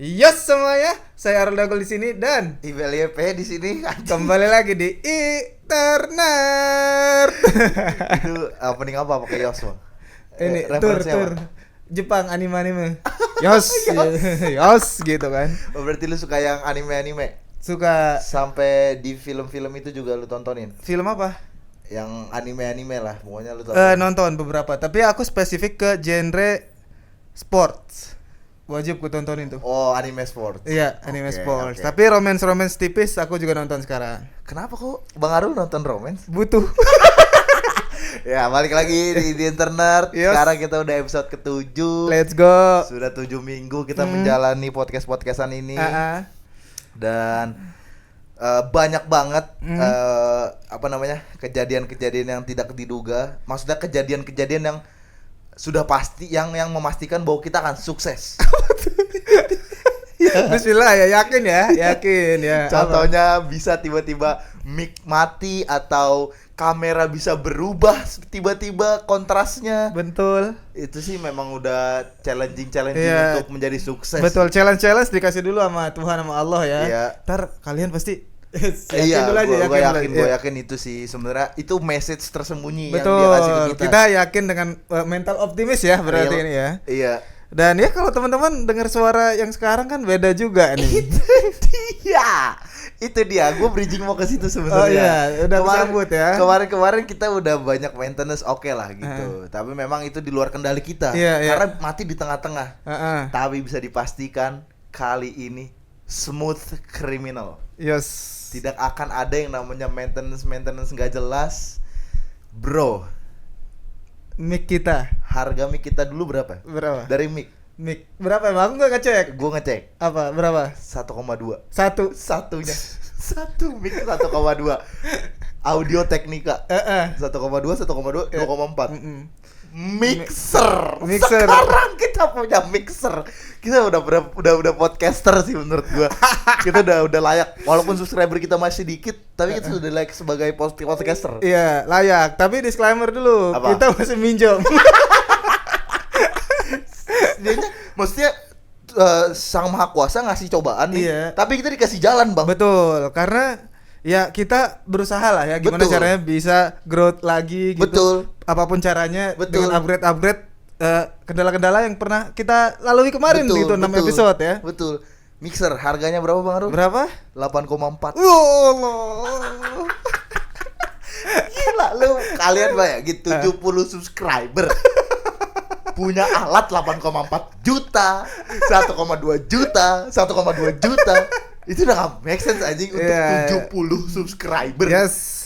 Yes semuanya, saya Arul Dagol di sini dan Ibel YP di sini. kembali lagi di Internet. Itu opening apa pakai Yos, Bang? Ini Referensinya tur apa? Jepang anime. Yos, yos gitu kan. Oh, berarti lu suka yang anime-anime? Suka Sampai di film-film itu juga lu tontonin? film apa? Yang anime-anime lah, pokoknya lu tontonin. Nonton beberapa, tapi aku spesifik ke genre sports. Wajib ku tontonin tuh. Oh, anime sport. Iya, anime Oke, sports. oke. Tapi romance tipis aku juga nonton sekarang. Kenapa kok Bang Arul nonton romance? Butuh. Ya, balik lagi di internet. Yes. Sekarang kita udah episode ke-7. Let's go. Sudah 7 minggu kita menjalani podcast-podcastan ini. Dan banyak banget kejadian-kejadian yang tidak diduga. Maksudnya kejadian-kejadian yang sudah pasti yang memastikan bahwa kita akan sukses. Bismillah ya, yakin ya. Contohnya bisa tiba-tiba mic mati atau kamera bisa berubah tiba-tiba kontrasnya. Betul. Itu sih memang udah challenging Iya. untuk menjadi sukses. Betul, challenge dikasih dulu sama Tuhan sama Allah ya. Iya. Ntar kalian pasti Iya, gue Iya. yakin itu sih sebenarnya itu message tersembunyi Betul. yang dia kasih ke kita. Kita yakin dengan mental optimis ya berarti Real. ini ya. Iya. Dan ya kalau teman-teman dengar suara yang sekarang kan beda juga nih. Itu dia. Gue bridging mau ke situ sebenarnya. Oh iya, udah kesambut ya. Kemarin kita udah banyak maintenance oke lah gitu. Tapi memang itu di luar kendali kita. Iya, iya. Karena mati di tengah-tengah. Tapi bisa dipastikan kali ini smooth criminal. Yes. Tidak akan ada yang namanya maintenance nggak jelas. Bro, Mic kita harga mic kita dulu berapa? berapa? Dari mic Berapa emang? Aku nggak ngecek. gue ngecek Apa? Berapa? 1,2. Satunya. Satu mic 1,2. Audio Technica 1,2, 2,4. Mixer. Sekarang kita punya mixer. Kita udah podcaster sih menurut gua. Kita udah layak. Walaupun subscriber kita masih dikit, tapi kita sudah layak sebagai podcaster. Iya, layak. Tapi disclaimer dulu, Apa? kita masih minjem. Maksudnya Sang Maha Kuasa ngasih cobaan nih. Iya. Tapi kita dikasih jalan, Bang. Betul, karena ya kita berusaha lah ya gimana Betul. caranya bisa growth lagi gitu. Betul. Apapun caranya Betul. dengan upgrade kendala-kendala yang pernah kita lalui kemarin gitu 6 episode ya. Betul. Mixer harganya berapa, Bang Arul? Berapa? 8,4. Allah. Gila lu, kalian bayangin 70 subscriber punya alat 8,4 juta, 1,2 juta, 1,2 juta. Itu udah gak make sense anjing untuk 70 subscriber. Yes,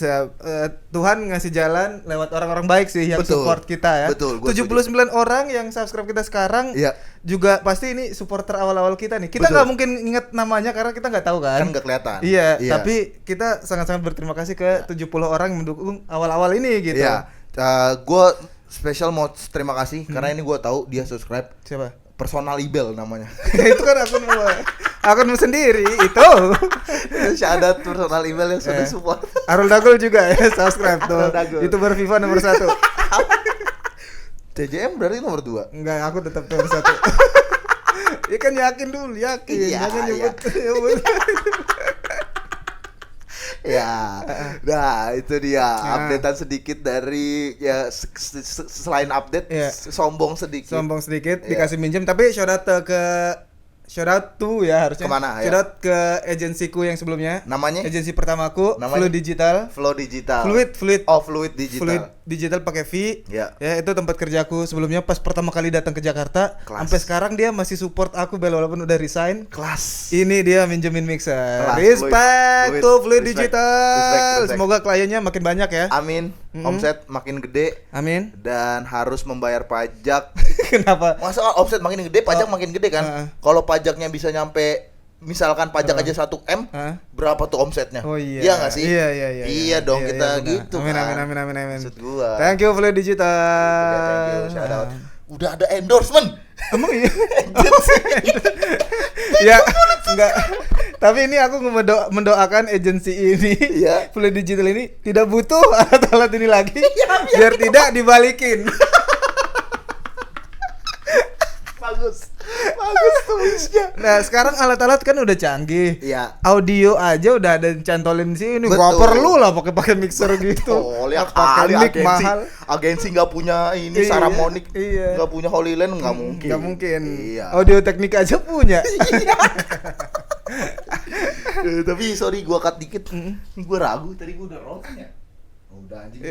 Tuhan ngasih jalan lewat orang-orang baik sih yang Betul. support kita ya. Betul, 79 orang yang subscribe kita sekarang. Iya. Juga pasti ini supporter awal-awal kita nih. Kita Betul. nggak mungkin inget namanya karena kita nggak tahu kan. Kan gak kelihatan. Iya, tapi kita sangat-sangat berterima kasih ke 70 orang yang mendukung awal-awal ini gitu. Iya. Gue spesial mau terima kasih karena ini gue tahu dia subscribe. Siapa? Personal Ibel namanya. Itu kan akun sendiri itu. Syahadat personal Ibel yang sudah support. Arul Dagol juga ya subscribe tuh. Arul Dagol. YouTuber FIFA nomor 1. TJM berarti nomor 2. Enggak, aku tetap nomor 1. Ya kan yakin dulu, yakin. Iya, Jangan iya. nyebut. Ya, nah itu dia updatean sedikit dari ya selain update Iya. sombong sedikit. Sombong sedikit Iya. dikasih minjem tapi shout out to ya harusnya. Kemana, ya? Shout out ke agensiku yang sebelumnya. Namanya? Agensi pertamaku, Namanya? Fluid Digital. Flow Digital. Fluid. Oh, Fluid Digital. Fluid Digital pakai V. Ya. Ya, itu tempat kerjaku sebelumnya pas pertama kali datang ke Jakarta. Kelas. Sampai sekarang dia masih support aku walaupun udah resign. Kelas. Ini dia minjemin mixer. Kelas, Respect Fluid. to Fluid Respect. Digital. Respect. Semoga kliennya makin banyak ya. Amin. Omset makin gede Amin. dan harus membayar pajak. Kenapa? Masa omset makin gede, pajak makin gede kan? Kalau pajaknya bisa nyampe misalkan pajak aja 1M, berapa tuh omsetnya? Oh iya. Iya nggak sih? Iya. Iya dong, Iya, kita benar. gitu Amin, kan. amin. Maksud gua. Thank you Fluid Digital. Thank you, shout out. Udah ada endorsement. Emang iya? Ya, enggak. Tapi ini aku mendoakan agensi ini, Iya. Fluid Digital ini tidak butuh alat-alat ini lagi, biar tidak dibalikin. Bagus. Bagus tuh wishnya. Nah sekarang alat-alat kan udah canggih. Iya. Audio aja udah ada cantolin sini. Gak Betul. perlu lah pakai mixer gitu. Oh, lihat pakai kali mic agensi. mahal. Agensi nggak punya ini Iya, Saramonic, iya. nggak punya Holy Land, nggak mungkin. Gak mungkin. Iya. Audio teknik aja punya. Tapi sorry gua cut dikit. Ini gua ragu tadi gua udah roll ya. Udah anjing.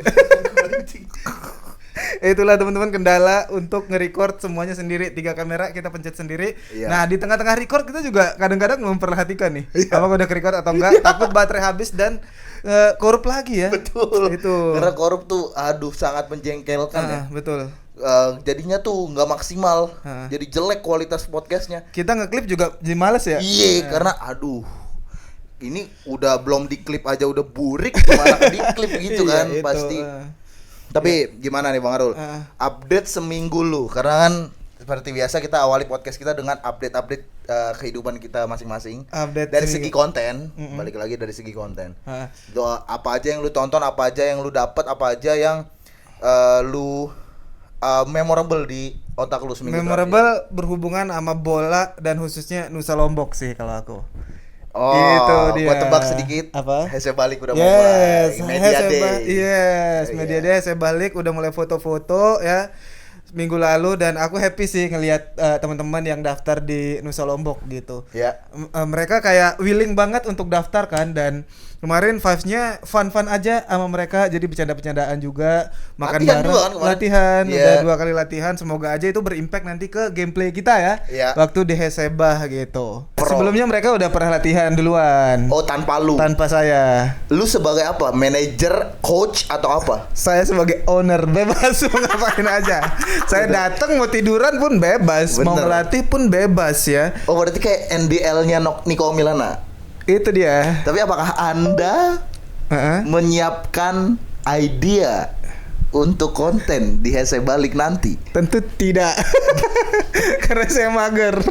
Itulah teman-teman kendala untuk nge-record semuanya sendiri, 3 kamera kita pencet sendiri. Iya. Nah di tengah-tengah record kita juga kadang-kadang memperhatikan nih, Iya. apakah udah ke-record atau enggak, takut baterai habis dan korup lagi ya. Betul. Itu. Karena korup tuh aduh sangat menjengkelkan ya. Betul. Jadinya tuh nggak maksimal. Ah. Jadi jelek kualitas podcastnya. Kita ngeklip juga jadi males ya. Iya, karena aduh. Ini udah belum diklip aja udah burik, gimana diklip gitu Iya, kan itu, pasti. Tapi gimana nih Bang Arul? Update seminggu lu, karena kan seperti biasa kita awali podcast kita dengan update-update kehidupan kita masing-masing. Update Dari seminggu. segi konten, balik lagi dari segi konten. Ah. Apa aja yang lu tonton, apa aja yang lu dapat, apa aja yang lu memorable di otak lu seminggu terakhir. Memorable berhubungan sama bola dan khususnya Nusa Lombok sih kalau aku. Oh, Itu dia. gua tebak sedikit. Apa? Hese balik udah Yes, mulai. Media saya Day. Yes, Iya. Media Day saya balik udah mulai foto-foto ya minggu lalu dan aku happy sih ngelihat teman-teman yang daftar di Nusa Lombok gitu. Ya. Mereka kayak willing banget untuk daftar kan dan kemarin vibes-nya fun-fun aja sama mereka jadi bercanda-bercandaan juga makan Latihan bareng juga kan kemarin? latihan Iya. udah 2 kali latihan semoga aja itu berimpact nanti ke gameplay kita ya Iya. waktu di Hesebah gitu. Pro. Sebelumnya mereka udah pernah latihan duluan Oh, tanpa lu. tanpa saya. Lu sebagai apa? Manajer, coach atau apa? Saya sebagai owner bebas mau ngapain aja. Saya datang mau tiduran pun bebas, mau Bener. melatih pun bebas ya. Oh, berarti kayak NBL-nya Nico Milana. Itu dia. Tapi apakah Anda Heeh. menyiapkan idea untuk konten di Hese balik nanti? Tentu tidak. Karena saya mager.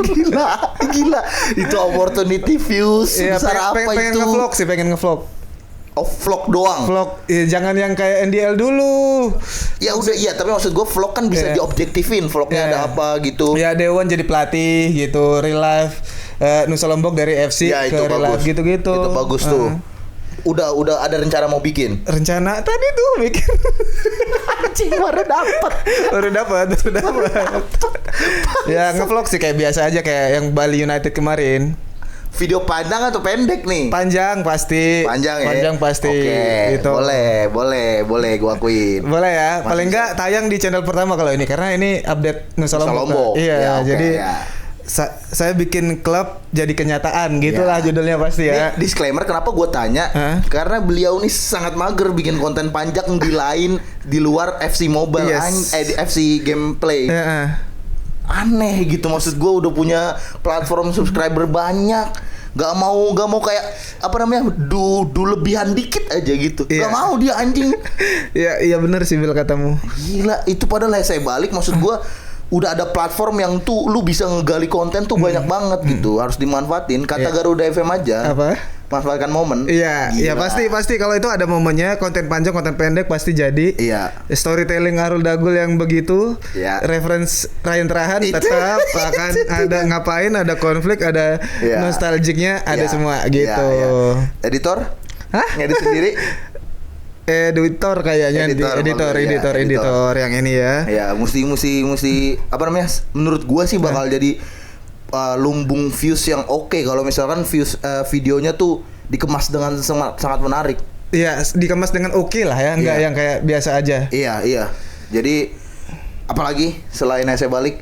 Gila. Itu opportunity views Iya, sebesar apa pengen itu? nge-vlog sih, pengen nge-vlog. Oh, vlog doang. Vlog, ya, jangan yang kayak NDL dulu. Ya udah iya, tapi maksud gue vlog kan bisa Iya. diobjektifin. Vlognya Iya. ada apa gitu. Ya Dewan jadi pelatih gitu, real life Nusa Lombok dari FC Ya, ke real life gitu-gitu. Itu bagus tuh. Udah ada rencana mau bikin. Rencana tadi tuh bikin. Anjing baru dapat. Baru dapat. Ya ngevlog sih kayak biasa aja kayak yang Bali United kemarin. Video panjang atau pendek nih? Panjang pasti. Panjang ya. Panjang pasti. Oke, Gitu. boleh gua akuin. Boleh ya. Masih Paling bisa. enggak tayang di channel pertama kalau ini karena ini update Nusa Nusa Lombok. Lombok. Iya, Ya, oke, jadi ya. saya bikin klub jadi kenyataan gitulah Ya. judulnya pasti ya. Nih, disclaimer kenapa gue tanya? Hah? Karena beliau ini sangat mager bikin konten panjang di lain di luar FC Mobile, Yes. di FC Gameplay. Heeh. Aneh gitu, maksud gue udah punya platform subscriber banyak, gak mau kayak apa namanya du lebihan dikit aja gitu. Iya. Gak mau dia anjing. Iya benar sih Bil katamu. Gila, itu padahal saya balik maksud gua udah ada platform yang tuh lu bisa ngegali konten tuh banyak banget gitu. Harus dimanfaatin. Kata Iya. Garuda FM aja. Apa? Manfaatkan momen. Iya, iya Gila. pasti kalau itu ada momennya, konten panjang, konten pendek pasti jadi. Iya. Storytelling Arul Dagul yang begitu. Iya. Reference Ryan Trahan Itu. tetap akan ada ngapain, ada konflik, ada Iya. nostalgiknya, ada Iya. semua Iya, gitu. iya. Editor? Hah? Ngedit sendiri? Editor kayaknya editor yang ini ya. Ya, mesti apa namanya? Menurut gua sih bakal jadi lumbung views yang oke kalau misalkan views videonya tuh dikemas dengan sangat menarik. Iya, dikemas dengan oke lah ya, enggak Iya. yang kayak biasa aja. Iya. Jadi apalagi selain saya balik?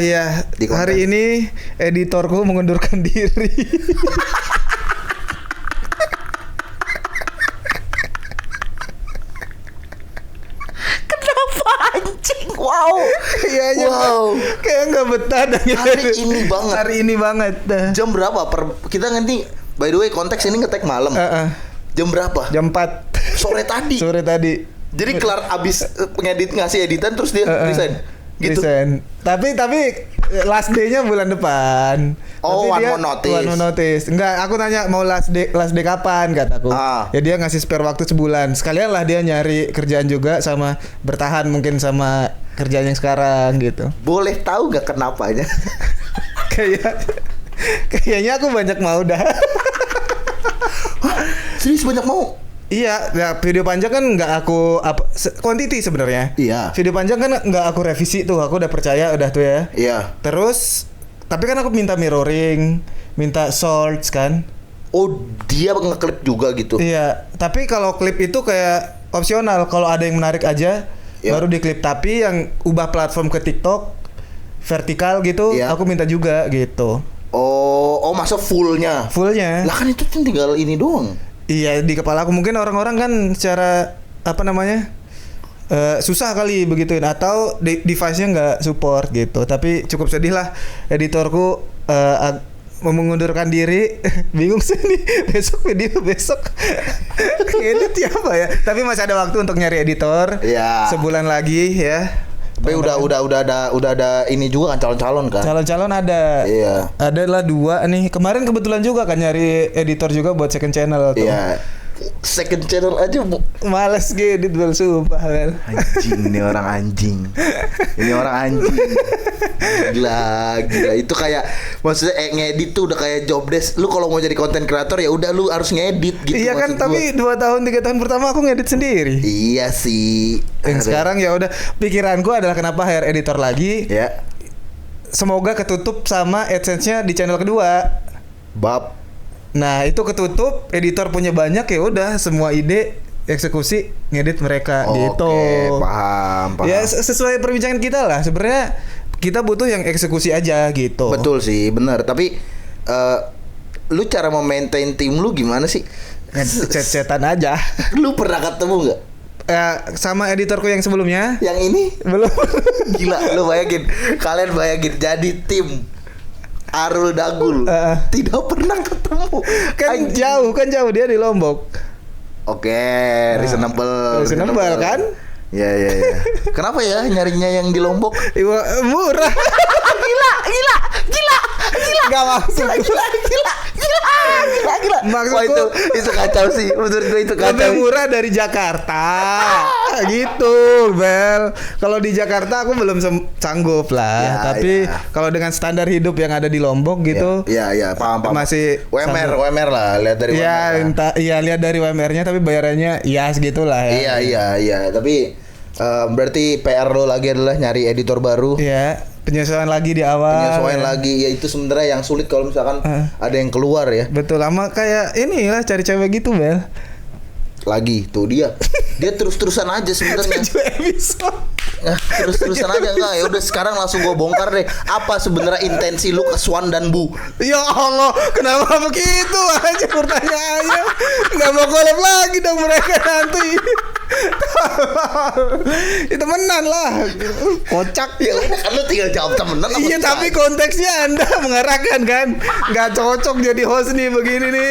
Iya, Di konten. hari ini editorku mengundurkan diri. Kenapa anjing? Wow. Iya, iya. Wow. Kayak nggak betah dah. Hari ini banget. Hari ini banget. Jam berapa? Kita nanti by the way konteks ini ngetek malam. Jam berapa? Jam 4 Sore tadi. sore tadi. Jadi kelar abis ngedit ngasih editan terus dia resign. Gitu. Resign. Tapi last day-nya bulan depan. Oh, Tapi one dia more notice. One more notice. Enggak, aku tanya mau last day kapan kataku. Ya dia ngasih spare waktu sebulan. Sekalian lah dia nyari kerjaan juga sama bertahan mungkin sama kerjaan yang sekarang gitu. Boleh tahu nggak kenapanya? Kayaknya aku banyak mau dah. Serius banyak mau? Iya, ya video panjang kan nggak aku quantity sebenarnya. Iya. Video panjang kan nggak aku revisi tuh, aku udah percaya udah tuh ya. Iya. Terus, tapi kan aku minta mirroring, minta shorts kan. Oh, dia ngeklip juga gitu. Iya, tapi kalau klip itu kayak opsional. Kalau ada yang menarik aja, Iya. baru diklip. Tapi yang ubah platform ke TikTok vertikal gitu, Iya. aku minta juga gitu. Oh, masa fullnya? Fullnya. Lah kan itu kan tinggal ini doang. Iya, di kepala aku mungkin orang-orang kan secara apa namanya susah kali begituin atau device-nya nggak support gitu. Tapi cukup sedih lah editorku mengundurkan diri. Bingung sih nih besok edit ya apa ya. Tapi masih ada waktu untuk nyari editor. Iya. Sebulan lagi ya. Tapi udah ada ini juga kan calon-calon kan? Calon-calon ada. Iya. Adalah 2 nih. Kemarin kebetulan juga kan nyari editor juga buat second channel tuh. Iya. Second channel aja Males ngedit Bel, sumpah Bel. anjing, ini orang anjing. Ini orang anjing. Gila. Itu kayak maksudnya ngedit tuh udah kayak job desk. Lu kalau mau jadi content creator ya udah lu harus ngedit gitu. Iya kan, maksud tapi 2 tahun 3 tahun pertama aku ngedit sendiri. Iya sih. Yang sekarang ya udah, pikiranku adalah kenapa hire editor lagi. Ya. Semoga ketutup sama AdSense-nya di channel kedua. Bab. Nah, itu ketutup, editor punya banyak ya udah semua ide eksekusi ngedit mereka gitu. Oke, paham. Ya sesuai perbincangan kita lah. Sebenarnya kita butuh yang eksekusi aja gitu. Betul sih, benar. Tapi lu cara memaintain tim lu gimana sih? Chat-chatan aja. Lu pernah ketemu nggak? Sama editorku yang sebelumnya. Yang ini? Belum. Gila, lu bayangin. Kalian bayangin jadi tim Arul Dagul. Tidak pernah ketemu. Kan jauh dia di Lombok. Oke, reasonable kan? Ya. Kenapa ya nyarinya yang di Lombok? Murah. Gila. Gak maksud. Gila. Maksudku Wah, itu kacau sih. Menurut gue itu kacau. lebih murah dari Jakarta. Gitu, Bel. Kalau di Jakarta aku belum sanggup lah. Ya, tapi ya. kalau dengan standar hidup yang ada di Lombok gitu, Iya, paham. masih WMR lah, lihat dari WMR. Iya, lihat dari WMR-nya, tapi bayarannya ya segitulah ya. Iya. Tapi berarti PR lo lagi adalah nyari editor baru. Iya, penyesuaian lagi di awal. Penyesuaian lagi, ya itu sebenarnya yang sulit kalau misalkan ada yang keluar ya. Betul, lama kayak inilah cari cewek gitu, Bel. Lagi tuh dia terus-terusan aja sebenarnya. 7 episode. Nah, terus-terusan aja enggak ya udah sekarang langsung gua bongkar deh. Apa sebenarnya intensi lu ke Swan dan Bu? Ya Allah, kenapa begitu aja pertanyaannya? Nggak mau collab lagi dong mereka nanti. Itu temenan lah. Kocak. Ya udah kan lu tinggal jawab temenan apa Iya, bisa? tapi konteksnya Anda mengarahkan kan nggak cocok jadi host nih begini nih.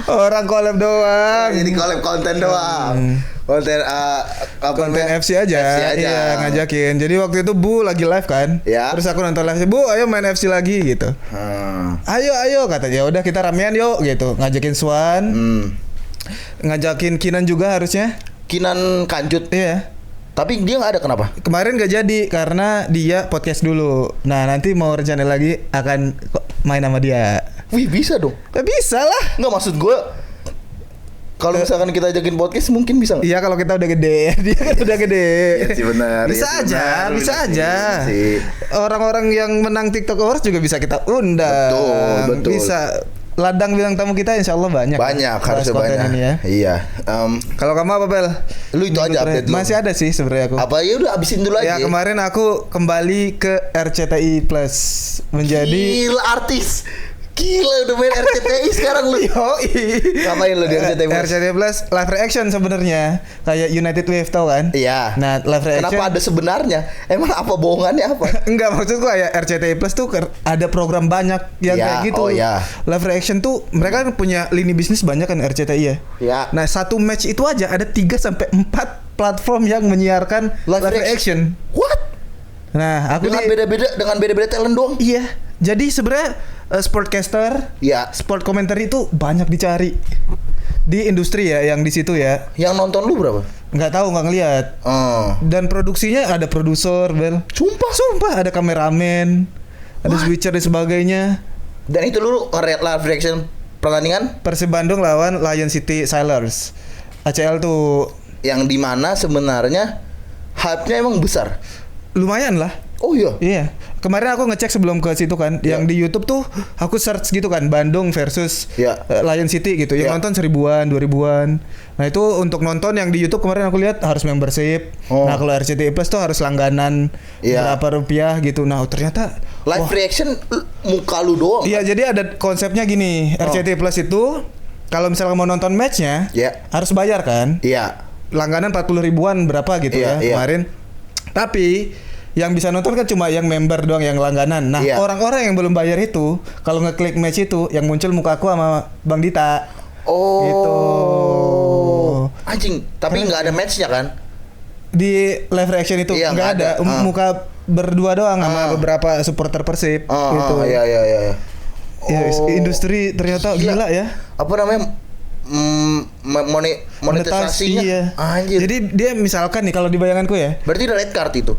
Orang collab doang. Jadi collab konten doang. Konten Konten FC aja. Iya, ngajakin. Jadi waktu itu Bu lagi live kan. Ya. Terus aku nonton live, Bu ayo main FC lagi gitu. Ayo katanya. Udah kita ramean yuk gitu. Ngajakin Swan. Ngajakin Kinan juga harusnya. Kinan Kancut. Iya. Tapi dia nggak ada, kenapa? Kemarin gak jadi karena dia podcast dulu. Nah nanti mau rencana lagi akan main sama dia. Wih, bisa dong. Ya bisa lah. Nggak, maksud gue kalau misalkan kita ajakin podcast mungkin bisa nggak? Iya kalau kita udah gede. Dia kan udah gede. Iya sih, benar. Bisa Iya sih, aja, benar. bisa Benar aja. sih. Orang-orang yang menang TikTok Awards juga bisa kita undang. Betul. Bisa. Ladang bintang tamu kita insya Allah banyak. Banyak, Bahas harusnya konten banyak. ini ya. Iya. Kalau kamu apa, Pel? Lu itu aja update lu. Masih ada sih sebenarnya aku. Apa ya udah abisin dulu Ya aja. kemarin aku kembali ke RCTI Plus menjadi Gila artis. Gila udah main RCTI sekarang lu. Ngapain lu di RCTI Plus? RCTI Plus live reaction sebenarnya kayak United Wave tau kan? Iya. Nah live reaction. Kenapa ada sebenarnya? Emang apa bohongannya apa? Enggak, maksudku kayak RCTI Plus tuh ada program banyak yang Ya, kayak gitu. oh ya. Live reaction tuh mereka kan punya lini bisnis banyak kan RCTI ya. Ya. Nah satu match itu aja ada 3 sampai 4 platform yang menyiarkan live reaction. What? Nah aku Dengan beda-beda talent doang. Iya. Jadi sebenarnya sportcaster, Iya. sport commentary itu banyak dicari di industri ya, yang di situ ya. Yang nonton lu berapa? Nggak tahu, nggak ngeliat. Dan produksinya ada produser, Bel. Sumpah. Sumpah ada kameramen, ada switcher dan sebagainya. Dan itu lu live reaction pertandingan Persib Bandung lawan Lion City Sailors. ACL tuh yang dimana sebenarnya hype-nya emang besar. lumayan lah. Oh iya. Iya. Kemarin aku ngecek sebelum ke situ kan, yang di YouTube tuh aku search gitu kan, Bandung versus Lion City gitu. Yang nonton 1000-an, 2000-an. Nah, itu untuk nonton yang di YouTube kemarin aku lihat harus membership. Nah, kalau RCTI Plus tuh harus langganan berapa rupiah gitu. Nah, ternyata live reaction muka lu doang. Iya, jadi ada konsepnya gini. RCTI Plus itu kalau misalnya mau nonton matchnya harus bayar kan? Iya. Langganan 40 ribuan berapa gitu kemarin. Tapi yang bisa nonton kan cuma yang member doang, yang langganan. Nah, orang-orang yang belum bayar itu kalau ngeklik match itu yang muncul muka aku sama Bang Dita. Oh. Gitu. Anjing, tapi nggak ada matchnya kan? Di live reaction itu nggak ada. Muka berdua doang sama beberapa supporter Persib gitu. Iya. Industri ternyata gila ya. Apa namanya? Monetisasinya. Iya. Anjir. Jadi dia misalkan nih kalau di bayanganku ya. Berarti ada red card itu.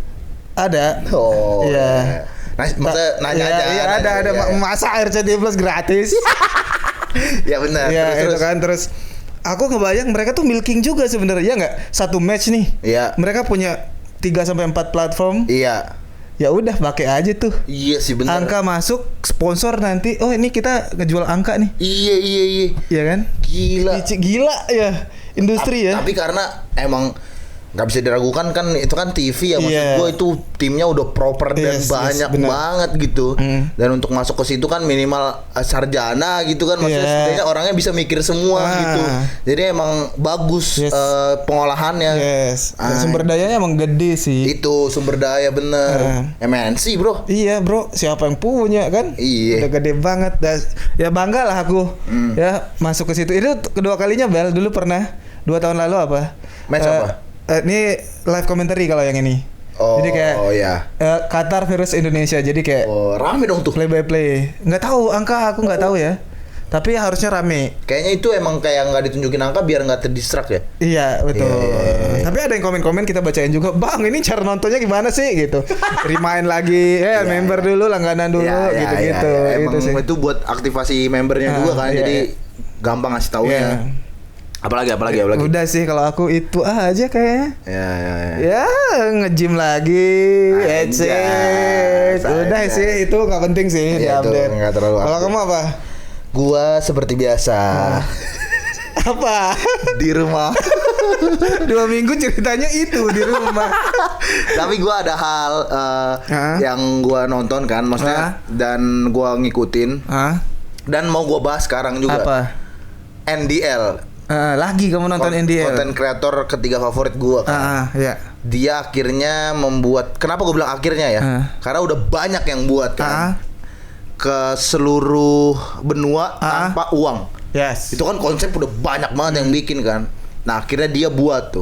Ada. Oh. Iya. Masa nanya aja. Iya, ada. Masa RCTI Plus gratis? Ya benar. Ya, terus kan terus aku ngebayang mereka tuh milking juga sebenarnya, ya nggak? Satu match nih. Iya. Mereka punya 3 sampai 4 platform. Iya. Ya udah pakai aja tuh. Iya sih benar. Angka masuk, sponsor nanti. Oh, ini kita ngejual angka nih. Iya. Iya kan? Gila ya industri ya. Tapi karena emang nggak bisa diragukan kan, itu kan TV ya, maksud gue itu timnya udah proper dan banyak banget gitu. Dan untuk masuk ke situ kan minimal sarjana gitu kan, maksudnya setidaknya orangnya bisa mikir semua gitu. Jadi emang bagus pengolahannya. Dan sumber dayanya emang gede sih. Itu sumber daya bener. MNC bro. Iya bro, siapa yang punya kan? Iya. Udah gede banget. Ya bangga lah aku ya masuk ke situ. Itu kedua kalinya Bel. Dulu pernah 2 tahun lalu apa? Match apa? Ini live commentary kalau yang ini. Jadi kayak Qatar versus Indonesia. Jadi kayak rame dong tuh. Play by play. Nggak tahu angka, aku nggak tahu ya. Tapi harusnya rame. Kayaknya itu emang kayak nggak ditunjukin angka biar nggak terdistract ya. Iya betul. Iya. Tapi ada yang komen-komen kita bacain juga. Bang, ini cara nontonnya gimana sih gitu. Remind lagi. Member dulu, langganan dulu gitu-gitu. Emang itu buat aktivasi membernya juga kan. Jadi gampang ngasih taunya. Apalagi. Udah sih kalau aku itu aja kayaknya. Ya nge-gym lagi. Udah sih itu nggak penting sih diupdate. Kalau kamu apa? Gua seperti biasa. Apa? Di rumah. 2 minggu ceritanya itu di rumah. Tapi gua ada hal yang gua nonton kan, maksudnya dan gua ngikutin. Dan mau gua bahas sekarang juga. Apa? NDL. Lagi kamu nonton NDL? Konten kreator ketiga favorit gua kan. Dia akhirnya membuat, kenapa gue bilang akhirnya ya? Karena udah banyak yang buat kan. Ke seluruh benua tanpa uang. Itu kan konsep udah banyak banget yang bikin kan. Nah, akhirnya dia buat tuh.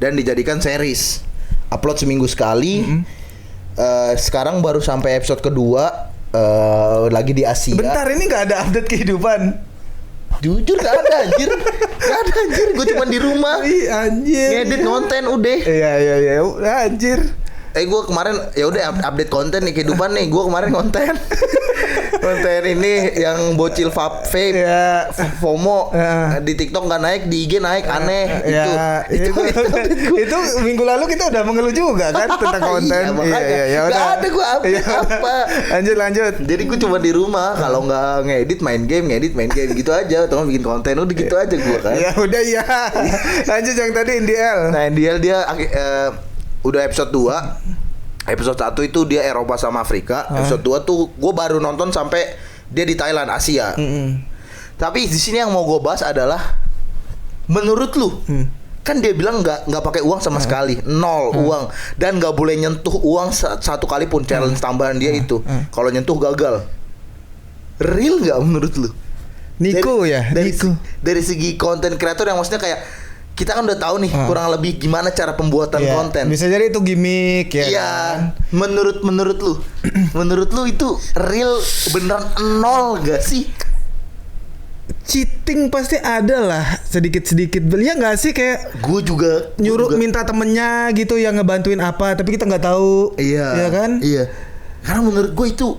Dan dijadikan series. Upload seminggu sekali. Sekarang baru sampai episode kedua. Lagi di Asia. Bentar, ini gak ada update kehidupan. Jujur gak ada anjir. Gue cuma di rumah ngedit konten udah. Iya anjir. Gue kemarin ya udah update konten nih, kehidupan nih. Gue kemarin konten ini yang bocil vape FOMO di TikTok nggak naik, di IG naik, aneh itu minggu lalu kita udah mengeluh juga kan tentang konten. Iya, nggak ada gue update apa. Lanjut. Jadi gue cuma di rumah, kalau nggak ngedit main game gitu aja, atau bikin konten udah gitu aja gue kan. Ya udah lanjut yang tadi NDL. Nah NDL dia udah episode 2. Episode 1 itu dia Eropa sama Afrika. Episode 2 tuh gue baru nonton sampai dia di Thailand, Asia. Tapi di sini yang mau gue bahas adalah, menurut lu kan dia bilang nggak pakai uang sama sekali, 0 uang, dan nggak boleh nyentuh uang satu kali pun. Challenge tambahan dia itu kalau nyentuh gagal. Real nggak menurut lu? Niku dari segi konten kreator yang maksudnya kayak kita kan udah tahu nih kurang lebih gimana cara pembuatan konten. Bisa jadi itu gimmick ya. Iya. Menurut lu, menurut lu itu real beneran 0 gak sih? Cheating pasti ada lah sedikit-sedikit. Ya nggak sih, kayak gue juga minta temennya gitu yang ngebantuin apa, tapi kita nggak tahu. Iya kan? Iya. Karena menurut gue itu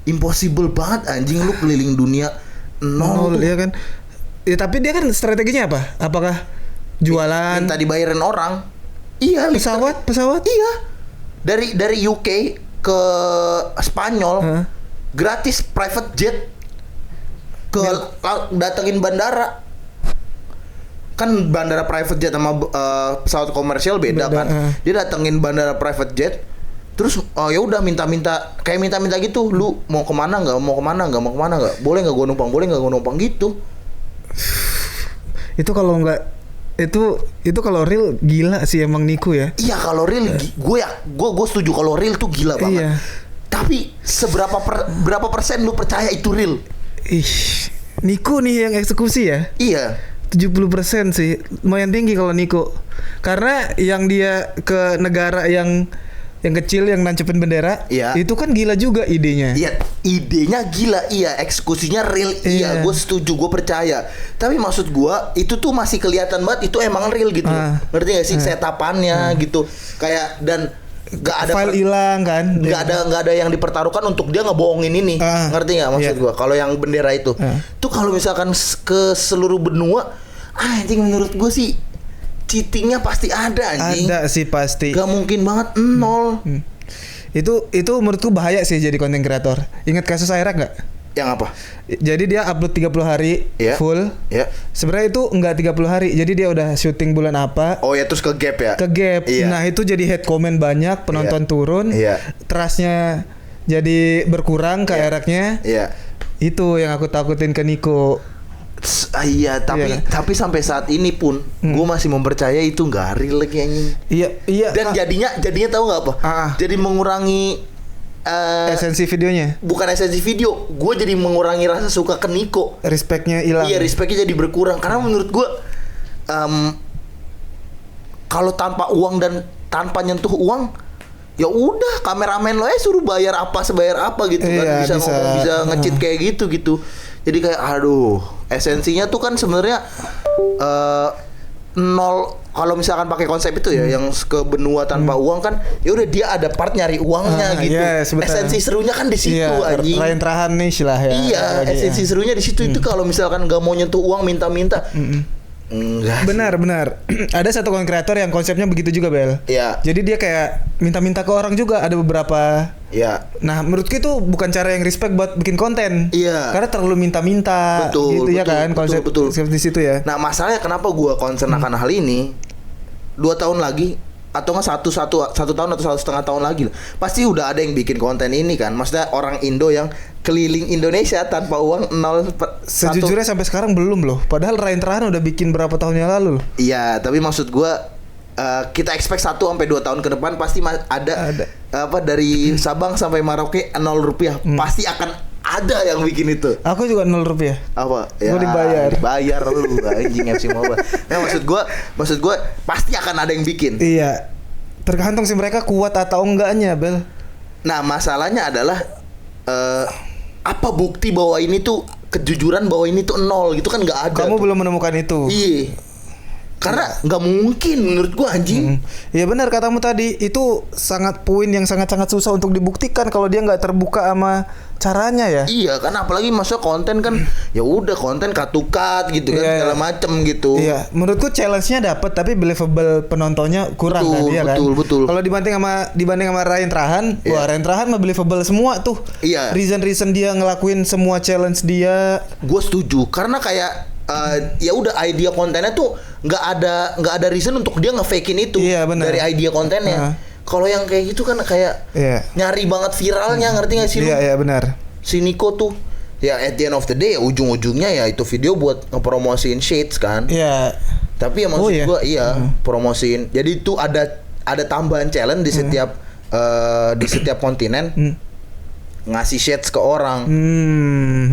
impossible banget anjing lu keliling dunia nol. ya kan. Ya tapi dia kan strateginya apa? Apakah jualan Minta dibayarin orang. Iya, pesawat? Iya. Dari UK ke Spanyol gratis private jet ke datengin bandara. Kan bandara private jet sama pesawat komersial beda kan. Dia datengin bandara private jet. Terus ya udah minta gitu, lu mau kemana nggak, boleh nggak gua numpang gitu. Itu kalau nggak itu kalau real gila sih emang Niko ya. Iya kalau real gue setuju kalau real tuh gila banget. Iya. Tapi berapa persen lu percaya itu real? Ih, Niko nih yang eksekusi ya. Iya. 70% sih, lumayan tinggi kalau Niko. Karena yang dia ke negara yang kecil yang nancepin bendera, iya. Itu kan gila juga idenya. Iya, idenya gila, iya, eksekusinya real, iya, gue setuju, gue percaya. Tapi maksud gue itu tuh masih kelihatan banget itu emang real gitu, ngerti gak sih setapannya gitu, kayak dan gak ada file hilang kan, gak ada yang dipertaruhkan untuk dia ngebohongin ini, ngerti nggak maksud gue? Kalau yang bendera itu, tuh kalau misalkan ke seluruh benua, anjing menurut gue sih. Cheatingnya pasti ada anjing. Ada sih pasti. Gak mungkin banget nol. Itu menurutku bahaya sih jadi konten kreator. Ingat kasus Aira nggak? Yang apa? Jadi dia upload 30 hari full. Iya. Sebenarnya itu enggak 30 hari. Jadi dia udah syuting bulan apa? Oh ya terus ke gap ya? Ke gap. Iya. Nah itu jadi hate comment banyak, penonton turun. Iya. Trustnya jadi berkurang ke eraknya. Iya. Itu yang aku takutin ke Niko. Iya, tapi sampai saat ini pun gue masih mempercaya itu nggak real lagi anjing. Iya. Dan jadinya tahu nggak apa? Jadi mengurangi esensi videonya. Bukan esensi video, gue jadi mengurangi rasa suka ke Niko. Respectnya hilang. Iya, respectnya jadi berkurang karena menurut gue kalau tanpa uang dan tanpa nyentuh uang, ya udah kameramen lo suruh bayar apa sebayar apa gitu kan, bisa ngomong, bisa nge-cheat kayak gitu. Jadi kayak aduh, esensinya tuh kan sebenarnya nol. Kalau misalkan pakai konsep itu ya yang ke benua tanpa uang kan, ya udah dia ada part nyari uangnya gitu. Yes, esensi serunya kan di situ anjing. Ryan Trahan nih lah ya. Iya, esensi serunya di situ. Itu kalau misalkan nggak mau nyentuh uang minta-minta. Enggak. Benar. Ada satu konten kreator yang konsepnya begitu juga, Bel. Iya. Jadi dia kayak minta-minta ke orang juga, ada beberapa. Iya. Nah, menurutku itu bukan cara yang respect buat bikin konten. Iya. Karena terlalu minta-minta. Betul. Ya kan, konsep di situ ya. Nah, masalahnya kenapa gua concern akan hal ini? 2 tahun lagi atau nggak satu tahun atau 1,5 tahun lagi pasti udah ada yang bikin konten ini kan, maksudnya orang Indo yang keliling Indonesia tanpa uang 0. Sejujurnya sampai sekarang belum loh, padahal Ryan Trahan udah bikin berapa tahun yang lalu. Iya, tapi maksud gua kita expect 1-2 tahun ke depan pasti ada. Apa dari Sabang sampai Merauke 0 rupiah pasti akan ada yang bikin itu. Aku juga 0 rupiah. Apa? Ya, gue dibayar lu anjing FC Mobile. Nah, maksud gua pasti akan ada yang bikin. Iya. Tergantung sih mereka kuat atau enggaknya, Bel. Nah, masalahnya adalah apa bukti bahwa ini tuh kejujuran bahwa ini tuh 0 gitu kan nggak ada. Kamu belum menemukan itu. Iya. Karena nggak mungkin menurut gua anjing. Iya benar katamu tadi, itu poin yang sangat susah untuk dibuktikan kalau dia nggak terbuka sama caranya ya. Iya, karena apalagi masa konten kan ya udah konten cut gitu kan segala macem gitu. Iya, menurutku challenge-nya dapat tapi believable penontonnya kurang kan dia kan. Betul. Kalau dibanding sama Ryan Trahan, wah Ryan Trahan mah believable semua tuh. Iya. Reason dia ngelakuin semua challenge dia. Gue setuju karena kayak ya udah idea kontennya tuh nggak ada reason untuk dia nge-fakein itu dari idea kontennya. Kalau yang kayak gitu kan kayak nyari banget viralnya, ngerti gak sih lu? Iya benar. Si Niko tuh ya at the end of the day ujung-ujungnya ya itu video buat ngepromosiin Shades kan. Iya. Tapi ya maksud gua promosiin. Jadi itu ada tambahan challenge di setiap kontinen. Ngasih shades ke orang.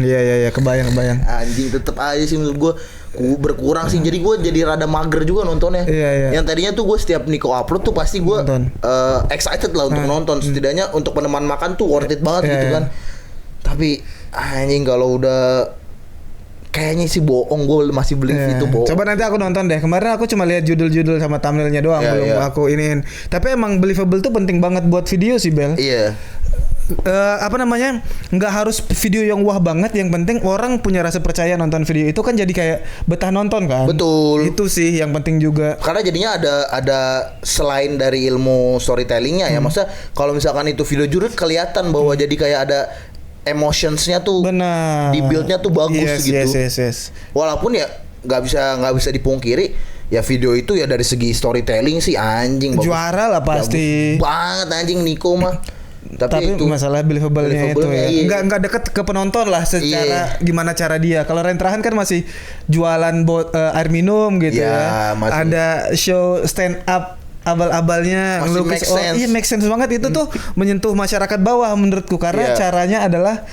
Iya kebayang. Anjing tetep aja sih menurut gue berkurang sih. Jadi gue jadi rada mager juga nontonnya. Iya. Yang tadinya tuh gue setiap Niko upload tuh pasti gue excited lah untuk nonton. Setidaknya untuk peneman makan tuh worth it banget gitu kan. Tapi anjing kalau udah kayaknya sih bohong, gue masih beli itu bohong. Coba nanti aku nonton deh. Kemarin aku cuma lihat judul-judul sama thumbnailnya doang, belum aku iniin. Tapi emang believable tuh penting banget buat video sih, Bel. Iya. apa namanya, nggak harus video yang wah banget, yang penting orang punya rasa percaya nonton video itu kan, jadi kayak betah nonton kan. Betul. Itu sih yang penting juga. Karena jadinya ada selain dari ilmu storytellingnya ya, maksudnya kalau misalkan itu video jujur kelihatan bahwa jadi kayak ada emotionsnya tuh, Benar. di buildnya tuh bagus Yes, gitu. yes. Walaupun ya nggak bisa dipungkiri ya, video itu ya dari segi storytelling sih anjing bagus. Juara lah pasti. Bagus banget anjing Nico mah. Tapi itu masalah believable-nya itu ya. iya. Nggak deket ke penonton lah secara gimana cara dia. Kalau Rentrahan kan masih jualan air minum gitu Ya, ya. masih- Ada show stand up abal-abalnya Masih ngelukis. make sense. Iya, make sense banget itu tuh menyentuh masyarakat bawah menurutku, karena Iya. caranya adalah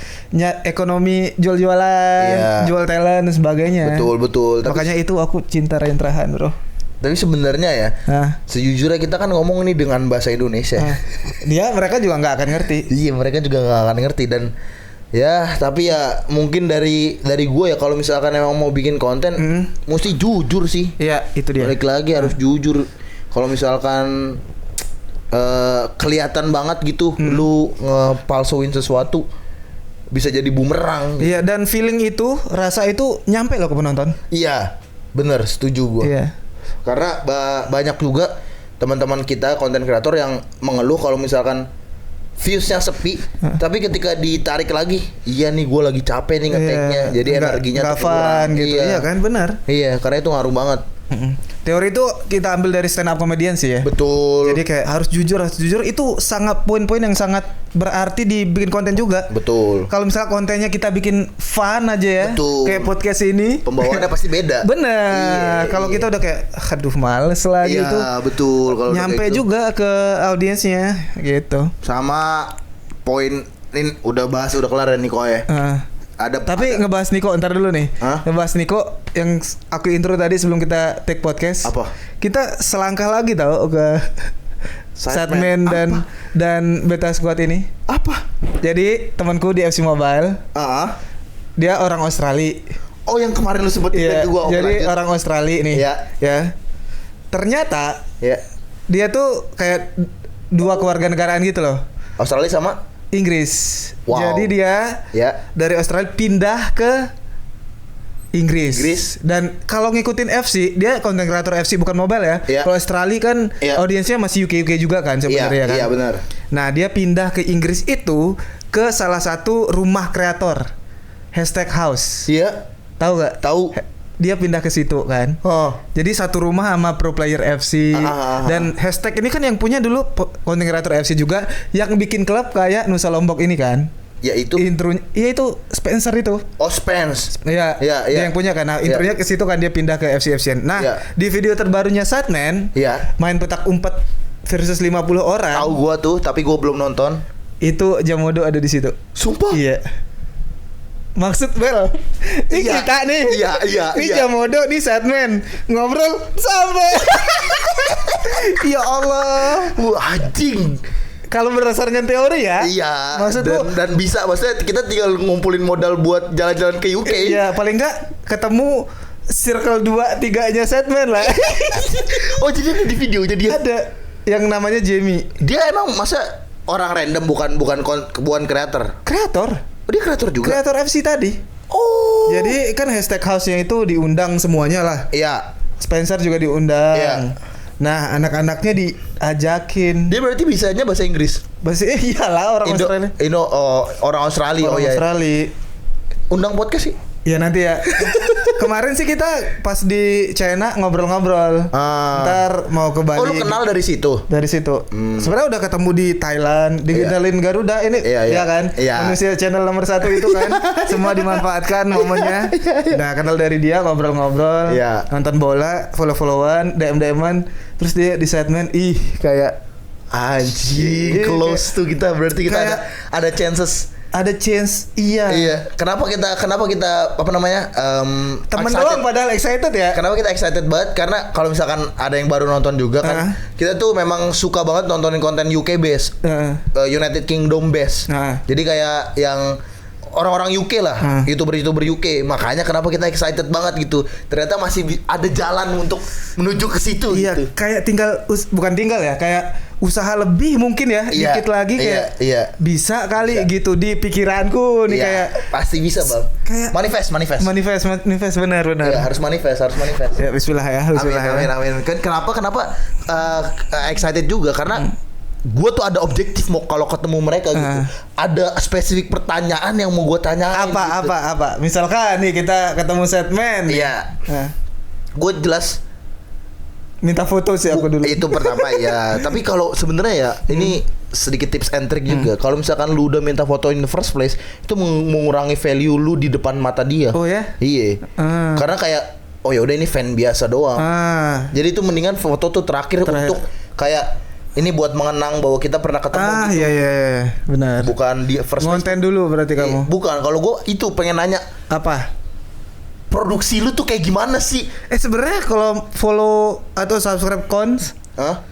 ekonomi jual-jualan, Iya. jual talent dan sebagainya. Betul. Makanya itu aku cinta Rentrahan, bro. Tapi sebenarnya ya, Nah, sejujurnya kita kan ngomong nih dengan bahasa Indonesia. mereka juga nggak akan ngerti. Iya, mereka juga nggak akan ngerti. Dan ya tapi ya mungkin dari gue ya, kalau misalkan emang mau bikin konten mesti jujur sih. Iya, itu dia. Balik lagi harus jujur. Kalau misalkan kelihatan banget gitu lu ngepalsuin sesuatu, bisa jadi bumerang. Iya, dan feeling itu, rasa itu nyampe loh ke penonton. Iya, bener, setuju gue. Iya. Karena banyak juga teman-teman kita konten kreator yang mengeluh kalau misalkan viewsnya sepi, tapi ketika ditarik lagi, iya nih gue lagi capek nih ngeteknya, jadi energinya nggak tuh kurang. fun gitu. Iya kan, benar. Iya, karena itu ngaruh banget. Teori itu kita ambil dari stand up comedian sih ya. Betul. Jadi kayak harus jujur itu sangat poin-poin yang sangat berarti dibikin konten juga. Betul. Kalau misalnya kontennya kita bikin fun aja ya, Betul. kayak podcast ini, Pembawaannya pasti beda. bener. Kalau kita udah kayak aduh males lah Iya, gitu, betul. Kalau udah nyampe kayak gitu. juga ke audiensnya gitu. Sama poin ini udah kelar ya Niko ya. Tapi ngebahas Niko ntar dulu nih. Hah? Ngebahas Niko yang aku intro tadi sebelum kita take podcast. Apa? Kita selangkah lagi tau ke Sideman. Sideman dan Beta Squad ini. Apa? Jadi temanku di FC Mobile, dia orang Australia. Oh, yang kemarin lu sebut Iya, juga. Oke, jadi lanjut. orang Australia nih. Iya. Ya. Ternyata Ya. dia tuh kayak dua kewarganegaraan gitu loh. Australia sama Inggris. Wow. Jadi dia ya. dari Australia pindah ke Inggris. Dan kalau ngikutin FC, dia konten kreator FC bukan mobile ya. Iya. Kalau Australia kan audiensnya masih UK juga kan sebenarnya kan. Iya, benar. Nah, dia pindah ke Inggris itu ke salah satu rumah kreator. #house. Iya. Tahu nggak? Tahu. Dia pindah ke situ kan. Oh. Jadi satu rumah sama pro player FC. Dan hashtag ini kan yang punya dulu konten kreator FC juga, yang bikin klub kayak Nusa Lombok ini kan. Ya itu. Intronya, iya itu Spencer itu. Oh, Spence. Iya, Iya, dia iya. yang punya kan. Nah, intronya ke situ kan, dia pindah ke FC-FC. Nah, Iya. di video terbarunya Sideman, Iya. main petak umpet versus 50 orang. Tahu gua tuh, tapi gua belum nonton. Itu Jamodo ada di situ. Sumpah. Iya. Maksud Bel, ini Iya. kita nih. Iya. Ini Jamodo di Sideman ngobrol sampai. Ya Allah. Anjing. Kalau berdasarkan teori ya. Iya. Maksudku, Dan bisa, maksudnya kita tinggal ngumpulin modal buat jalan-jalan ke UK. iya, paling enggak ketemu circle 2-3-nya Sideman lah. Oh, jadi ada di videonya dia. Ada yang namanya Jamie. Dia emang masa orang random, bukan kreator. Kreator. Oh, dia kreator juga. Kreator FC tadi. Oh. Jadi kan #house-nya itu diundang semuanya lah. Iya. Spencer juga diundang. Iya. Nah, anak-anaknya diajakin. Dia berarti bisanya bahasa Inggris. Bahasa iyalah orang Australia. Orang Australia. Orang Oh iya. Australia. Undang podcast sih. Ya nanti ya. Kemarin sih kita pas di China ngobrol-ngobrol. Ntar mau ke Bali. Oh, lu kenal dari situ? Dari situ. Sebenarnya udah ketemu di Thailand, dikenalin Garuda ini, Iya. kan? Iya. Manusia channel nomor 1 itu kan. Semua dimanfaatkan momennya. Nah, kenal dari dia, ngobrol-ngobrol, Iya. nonton bola, follow-followan, DM-an, terus dia di Sideman, kayak Anjing, Iya, close tuh kita, berarti kita kayak- ada chances. ada chance. Iya. Kenapa kita apa namanya? Temen excited? doang padahal excited ya. Kenapa kita excited banget? Karena kalau misalkan ada yang baru nonton juga kan, kita tuh memang suka banget nontonin konten UK base, United Kingdom base. Jadi kayak yang orang-orang UK lah, YouTuber UK. Makanya kenapa kita excited banget gitu. Ternyata masih ada jalan untuk menuju ke situ Iya, gitu. kayak bukan tinggal ya, kayak usaha lebih mungkin ya, Iya, dikit lagi kayak iya. bisa kali Bisa. gitu di pikiranku nih Iya, kayak pasti bisa bang. kayak manifest benar. Iya, harus manifest. Ya bismillah ya, bismillah ya. Amin. Kan kenapa excited juga karena gue tuh ada objektif mau kalau ketemu mereka gitu. Ada spesifik pertanyaan yang mau gue tanyain. Apa? Misalkan nih kita ketemu setman. Iya. Nah, Gue jelas minta foto sih aku dulu. itu pertama ya. Tapi kalau sebenarnya ya ini sedikit tips and trick juga. Kalau misalkan lu udah minta foto in the first place, itu mengurangi value lu di depan mata dia. Oh ya? Iya. Karena kayak oh ya udah ini fan biasa doang. Jadi itu mendingan foto tuh terakhir untuk kayak ini buat mengenang bahwa kita pernah ketemu gitu. Iya, benar. Bukan di first place. Ngonten dulu berarti kamu. Bukan, kalau gue itu pengen nanya Apa? produksi lu tuh kayak gimana sih? Sebenarnya kalau follow atau subscribe Cons Hah?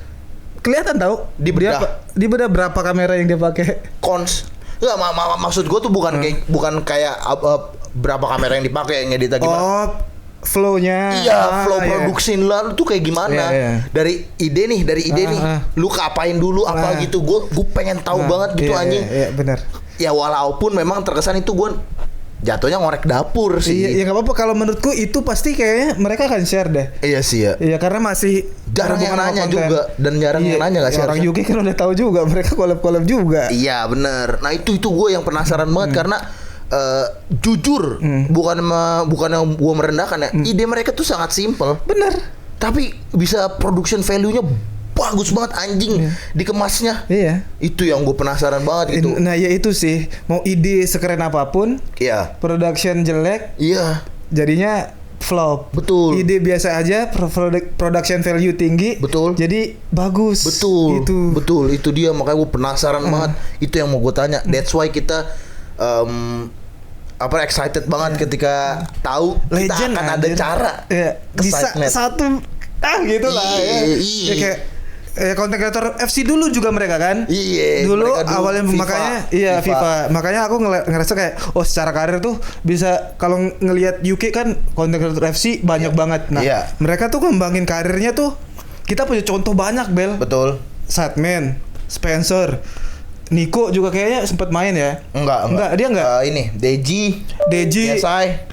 kelihatan tahu Dibedah. dia berapa kamera yang dia pakai. Cons. Enggak, maksud gue tuh bukan kayak berapa kamera yang dipakai yang edit gimana. Oh, flow-nya. Iya, flow iya. produksi lu tuh kayak gimana? Iya. Dari ide nih, lu ngapain dulu apa gitu? Gue pengen tahu banget gitu anjing. Iya, benar. Ya walaupun memang terkesan itu gue jatuhnya ngorek dapur sih. Iya, ya nggak apa-apa. Kalau menurutku itu pasti kayaknya mereka akan share deh. Iya sih ya. Iya, karena masih Jarang yang berhubungan sama nanya konten. juga dan jarang yang nanya nggak sih? Orang harusnya? UK kan udah tahu juga mereka collab juga. Iya bener. Nah itu gue yang penasaran banget karena jujur bukan yang gue merendahkan ya. Ide mereka tuh sangat simple. Bener. Tapi bisa production value-nya bagus banget anjing dikemasnya. Iya. Itu yang gue penasaran banget gitu. Nah ya itu sih, mau ide sekeren apapun, Iya. production jelek, Iya. jadinya flop. Betul. Ide biasa aja, production value tinggi. Betul. Jadi bagus. Betul. Itu. Betul. Itu dia makanya gue penasaran banget. Itu yang mau gue tanya. That's why kita excited banget ketika tahu Legend kita akan ada anjir. cara. Iya. Bisa Excitement. satu gitu lah ya. Iya. Ya kayak konten kreator FC dulu juga mereka kan. Iya. Dulu mereka awalnya FIFA. makanya FIFA. Makanya aku ngerasa kayak secara karir tuh bisa kalau ngelihat UK kan konten kreator FC banyak banget. Nah, Iya. mereka tuh ngembangin karirnya tuh kita punya contoh banyak, Bel. Betul. Sadman, Spencer, Nico juga kayaknya sempat main ya. Enggak. Dia enggak. Ini Deji. DG.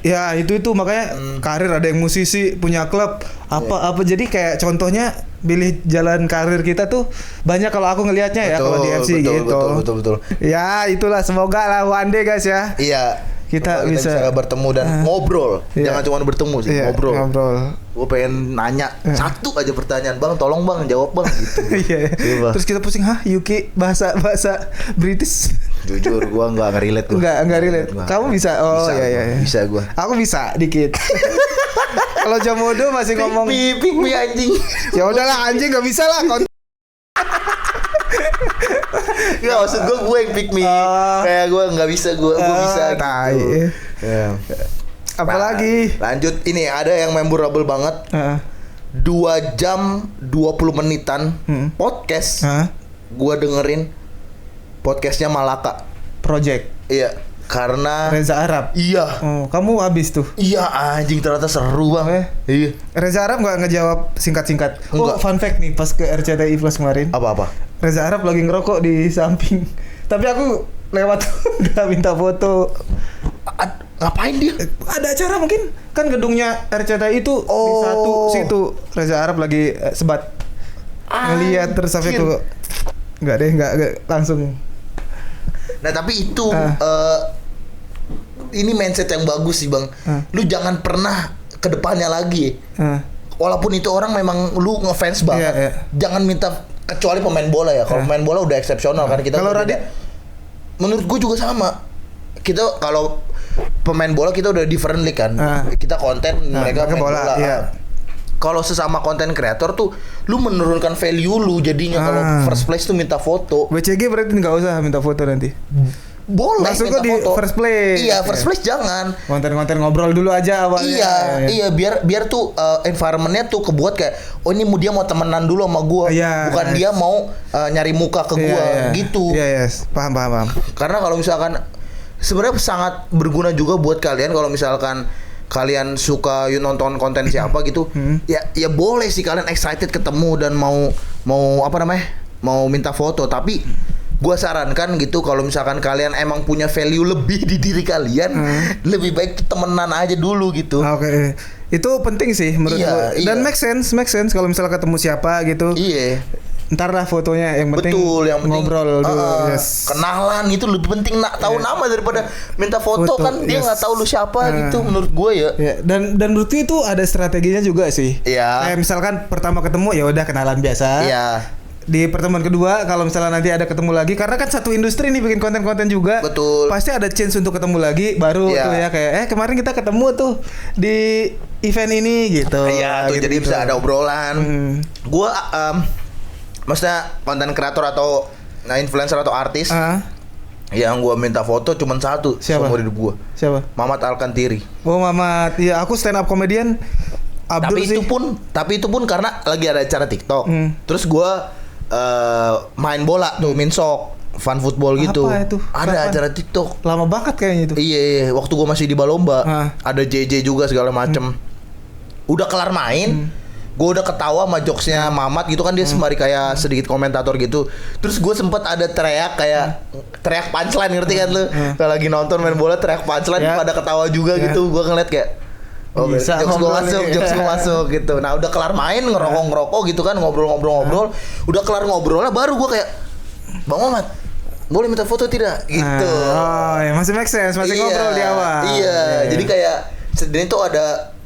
Ya, itu makanya karir, ada yang musisi, punya klub, apa jadi kayak contohnya pilih jalan karir kita tuh banyak kalau aku ngelihatnya ya kalau di FC gitu. Betul. Ya, itulah semoga lah one day guys ya. Iya. Kita bisa bertemu dan ngobrol. Iya. Jangan cuma bertemu sih, Iya, ngobrol. Gue pengen nanya satu aja pertanyaan, Bang, tolong Bang jawab Bang gitu. Iya. Iya. Terus kita pusing, UK bahasa British. Jujur gua enggak relate gua. Enggak relate. Kamu bisa? Oh iya. Bisa gua. Aku bisa dikit. Kalau Jamodo masih ngomong Pick me anjing. ya udahlah anjing nggak bisa lah. Enggak, maksud gue yang pick me. Kayak gue nggak bisa, gue bisa tai. gitu. Ya. Apalagi Lanjut, ini ada yang memorable banget. 2 jam 20 menitan podcast. Gua dengerin podcastnya Malaka Project Iya, karena Reza Arab. Iya. Oh, kamu habis tuh. Iya anjing, ternyata seru Bang. Iya. Reza Arab nggak ngejawab singkat-singkat. Oh, Enggak. fun fact nih, pas ke RCTI Plus kemarin, Apa-apa? Reza Arab lagi ngerokok di samping. Tapi aku lewat udah minta foto. Ngapain dia? Ada acara mungkin, kan gedungnya RCTI itu di satu situ. Reza Arab lagi sebat. Ngeliat terus sampai Anjir. ke enggak langsung. Nah tapi itu ini mindset yang bagus sih Bang. Lu jangan pernah ke depannya lagi. Walaupun itu orang memang lu ngefans banget. Iya. Jangan minta, kecuali pemain bola ya. Kalau pemain bola udah eksepsional kan kita. Kalau Radit? Menurut gue juga sama. Kita kalau pemain bola kita udah different league kan. Kita konten, mereka main bola. Iya. Kalau sesama konten kreator tuh lu menurunkan value lu jadinya. Kalau first place tuh minta foto. BCG berarti nggak usah minta foto nanti. Boleh Masuk minta di foto. first place. Iya, first place jangan. Konten-konten ngobrol dulu aja awalnya. Iya, biar tuh environmentnya tuh kebuat kayak oh ini dia mau temenan dulu sama gua, bukan dia mau nyari muka ke gua gitu. Iya, paham. Karena kalau misalkan sebenarnya sangat berguna juga buat kalian kalau misalkan kalian suka nonton konten siapa gitu, ya boleh sih kalian excited ketemu dan mau apa namanya? mau minta foto, tapi gua sarankan gitu kalau misalkan kalian emang punya value lebih di diri kalian, lebih baik temenan aja dulu gitu. Oke. Itu penting sih menurut Iya, gua. Dan iya. make sense kalau misalnya ketemu siapa gitu. Iya. Ntar lah fotonya, yang penting Betul, yang penting ngobrol dulu. Yes. kenalan itu lebih penting, nak tahu nama daripada minta foto, Foto, kan dia yes. nggak tahu lu siapa gitu menurut gue ya. Ya, dan menurutku itu ada strateginya juga sih. Iya. Kayak misalkan pertama ketemu ya udah kenalan biasa. Iya. Di pertemuan kedua kalau misalnya nanti ada ketemu lagi, karena kan satu industri nih bikin konten-konten juga. Betul. Pasti ada chance untuk ketemu lagi, baru Iya. tuh ya kayak kemarin kita ketemu tuh di event ini gitu. Iya tuh, jadi Gitu-gitu. bisa ada obrolan. Gua maksudnya konten kreator atau influencer atau artis Ah, yang gua minta foto cuman satu Siapa? seumur hidup gua. siapa? Mamat Alkantiri. Oh Mamat, ya aku stand up comedian Abdul Tapi sih. itu pun karena lagi ada acara TikTok. Hmm. Terus gua main bola tuh, minsok, fun football gitu. Apa itu? Ada Kapan? acara TikTok. Lama banget kayaknya itu. Iya, waktu gua masih di Balomba, Ah. ada JJ juga segala macem. Udah kelar main, gue udah ketawa sama jokesnya Mamat gitu kan, dia sembari kayak sedikit komentator gitu. Terus gue sempet ada teriak kayak teriak punchline, ngerti kan lu? Kalau lagi nonton main bola teriak punchline, Ya. pada ketawa juga Ya. gitu. Gue ngeliat kayak Bisa jokes gue ngobrol masuk, nih. jokes gue masuk gitu. Nah udah kelar main, ngerokok gitu kan, ngobrol-ngobrol. Udah kelar ngobrolnya baru gue kayak, Bang Mamat, boleh minta foto tidak? Gitu. Oh, ya masih make sense, masih ngobrol di awal. Iya, jadi kayak sebenarnya tuh ada,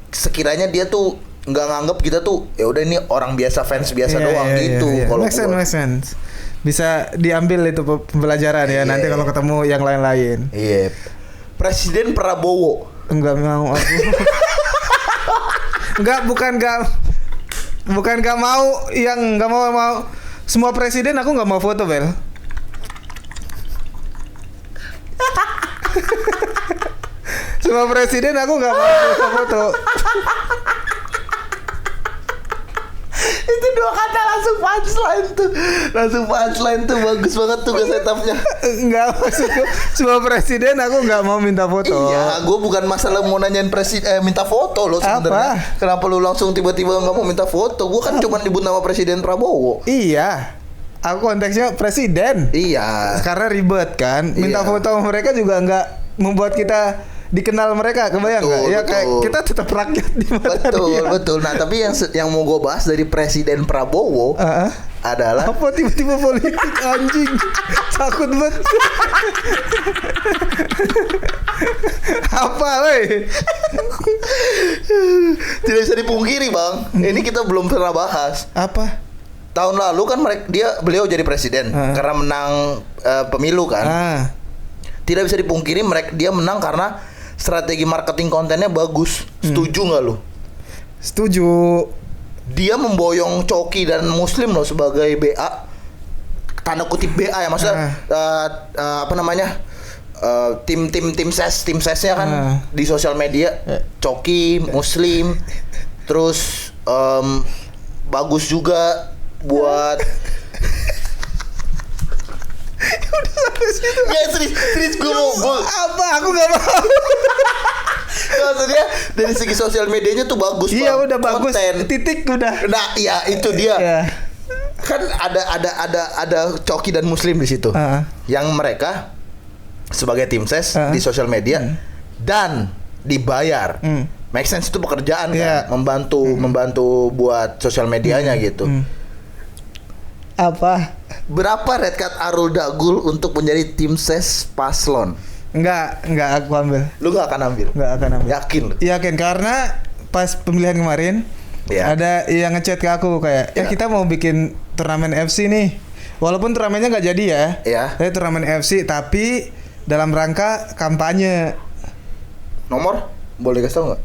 sekiranya dia tuh nggak nganggep kita tuh ya udah ini orang biasa, fans biasa doang gitu. Kalau Make sense, gua. make sense. Bisa diambil itu pembelajaran ya nanti kalau ketemu yang lain-lain. Iya. Presiden Prabowo. Enggak mau aku. bukan enggak mau, yang enggak mau semua presiden aku enggak mau foto, Bel. Semua presiden aku enggak mau foto. Itu dua kata langsung punchline tuh, bagus banget tuh setupnya. Enggak, maksudku semua presiden aku enggak mau minta foto. Iya, gue bukan masalah mau nanyain minta foto loh sebenarnya. Apa? Kenapa lu langsung tiba-tiba nggak mau minta foto? Gue kan cuma nyebut nama Presiden Prabowo. Iya. Aku konteksnya presiden. Iya. Karena ribet kan. Minta Iya. foto sama mereka juga nggak membuat kita dikenal mereka, kebayang nggak? Betul, Ya kayak betul. kita tetap rakyat di mata Betul, dia. betul. Nah, tapi yang mau gue bahas dari Presiden Prabowo Ah, adalah apa tiba-tiba politik anjing? Takut banget. Apa, weh? tidak bisa dipungkiri, Bang. Ini kita belum pernah bahas. Apa? Tahun lalu kan beliau jadi presiden karena menang pemilu kan. Ah, Tidak bisa dipungkiri dia menang karena strategi marketing kontennya bagus. Setuju nggak lu? setuju. Dia memboyong Coki dan Muslim loh sebagai BA, tanda kutip BA ya, maksudnya apa namanya, tim sesnya kan di sosial media, Coki, Muslim, terus bagus juga buat ya serius gue Apa? Aku nggak mau. maksudnya dari segi sosial medianya tuh bagus. Iya, Bang. udah bagus. Konten. Titik udah. Nah, iya itu dia. Ya. Kan ada Coki dan Muslim di situ. Yang mereka sebagai tim ses di sosial media dan dibayar. Make sense, itu pekerjaan Iya. kan, membantu buat sosial medianya gitu. Apa? Berapa red card Arul Dagul untuk menjadi tim ses paslon? Enggak aku ambil. Lu gak akan ambil? Enggak akan ambil. Yakin lu? Yakin, karena pas pemilihan kemarin Iya. ada yang ngechat ke aku kayak, Iya. kita mau bikin turnamen FC nih. Walaupun turnamennya nggak jadi ya. Iya. Tapi turnamen FC tapi dalam rangka kampanye. Nomor? Boleh kasih tau nggak?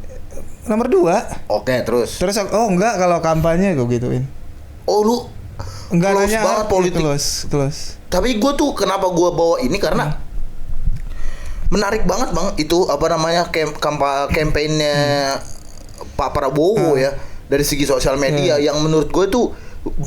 Nomor 2. Oke, terus. Terus aku, oh enggak, kalau kampanye gue gituin. Oh, lu Enggak close nanya banget politik. Close. Tapi gue tuh kenapa gue bawa ini karena menarik banget, Bang, itu apa namanya, kampanyenya Pak Prabowo ya, dari segi sosial media yang menurut gue tuh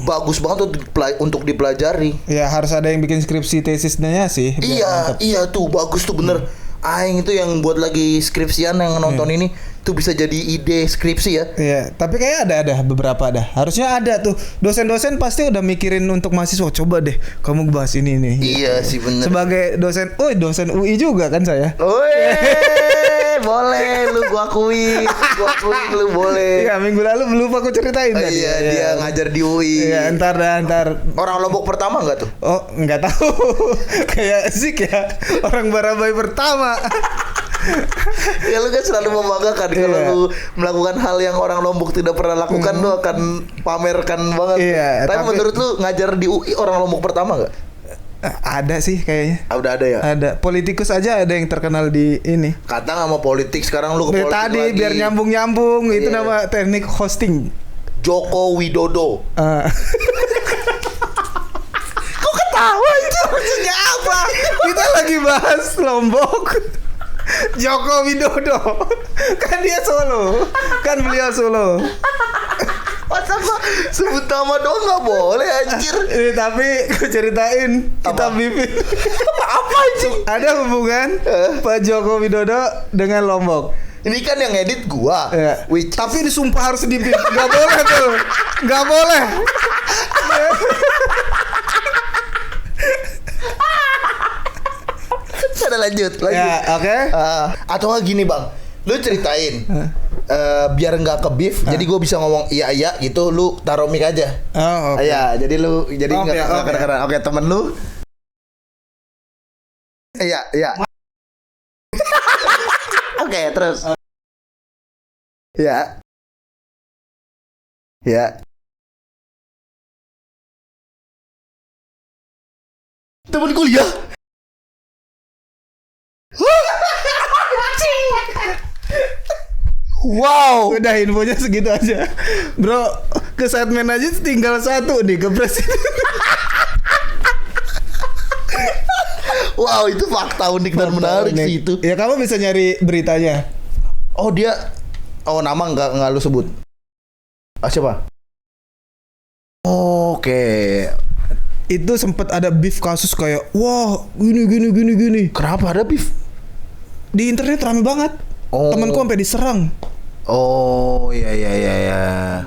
bagus banget untuk dipelajari. Ya harus ada yang bikin skripsi tesisnya sih. biar Iya, mantap. iya tuh bagus tuh bener. Aing itu yang buat lagi skripsian yang nonton ini tuh bisa jadi ide skripsi ya. Iya, tapi kayak ada beberapa ada. Harusnya ada tuh. Dosen-dosen pasti udah mikirin untuk mahasiswa, coba deh kamu bahas ini nih. Iya sih bener. Sebagai dosen UI juga kan saya. Boleh lu gua akui lu boleh. Iya, minggu lalu belum aku ceritain tadi. Iya, dia ngajar di UI. Iya, ntar. Orang Lombok pertama enggak tuh? Oh, nggak tahu. Kayak Zik ya, orang Barabai pertama. Ya lu kan selalu membanggakan kalau lu melakukan hal yang orang Lombok tidak pernah lakukan, lu akan pamerkan banget. Iya, tapi menurut lu ngajar di UI orang Lombok pertama nggak? Ada sih kayaknya. Udah ada ya? Ada. Politikus aja ada yang terkenal di ini. Kata nggak mau politik, sekarang lu ke politik Tadi lagi. biar nyambung itu nama teknik hosting. Joko Widodo. Kok ketawa itu? Maksudnya apa? Kita lagi bahas Lombok. Joko Widodo. Kan dia Solo. Kan beliau Solo. Masa gua sebut nama doang nggak boleh anjir. Tapi gue ceritain kita bibit. Apa anjing? Ada hubungan Pak Joko Widodo dengan Lombok. Ini kan yang edit gua. Ya. Which Tapi disumpah harus dibip. Gak boleh tuh. Gak boleh. ada lanjut. Ya, oke. Atau nggak gini bang, lu ceritain biar nggak ke beef, jadi gue bisa ngomong iya gitu, lu taruh mic aja. Oh, oke. Iya, jadi lu nggak kadang-kadang. Oke, temen lu. Iya. Oke, terus. Ya. Temen kuliah. Wow. Udah infonya segitu aja. Bro, ke segmen aja tinggal satu nih ke presiden. Wow, itu fakta unik dan menarik sih itu. Ya kamu bisa nyari beritanya. Oh dia, nama nggak lu sebut. Siapa? Oke. Itu sempat ada beef kasus kayak wah gini. Kenapa ada beef? Di internet rame banget. Temanku sampai diserang. Oh iya.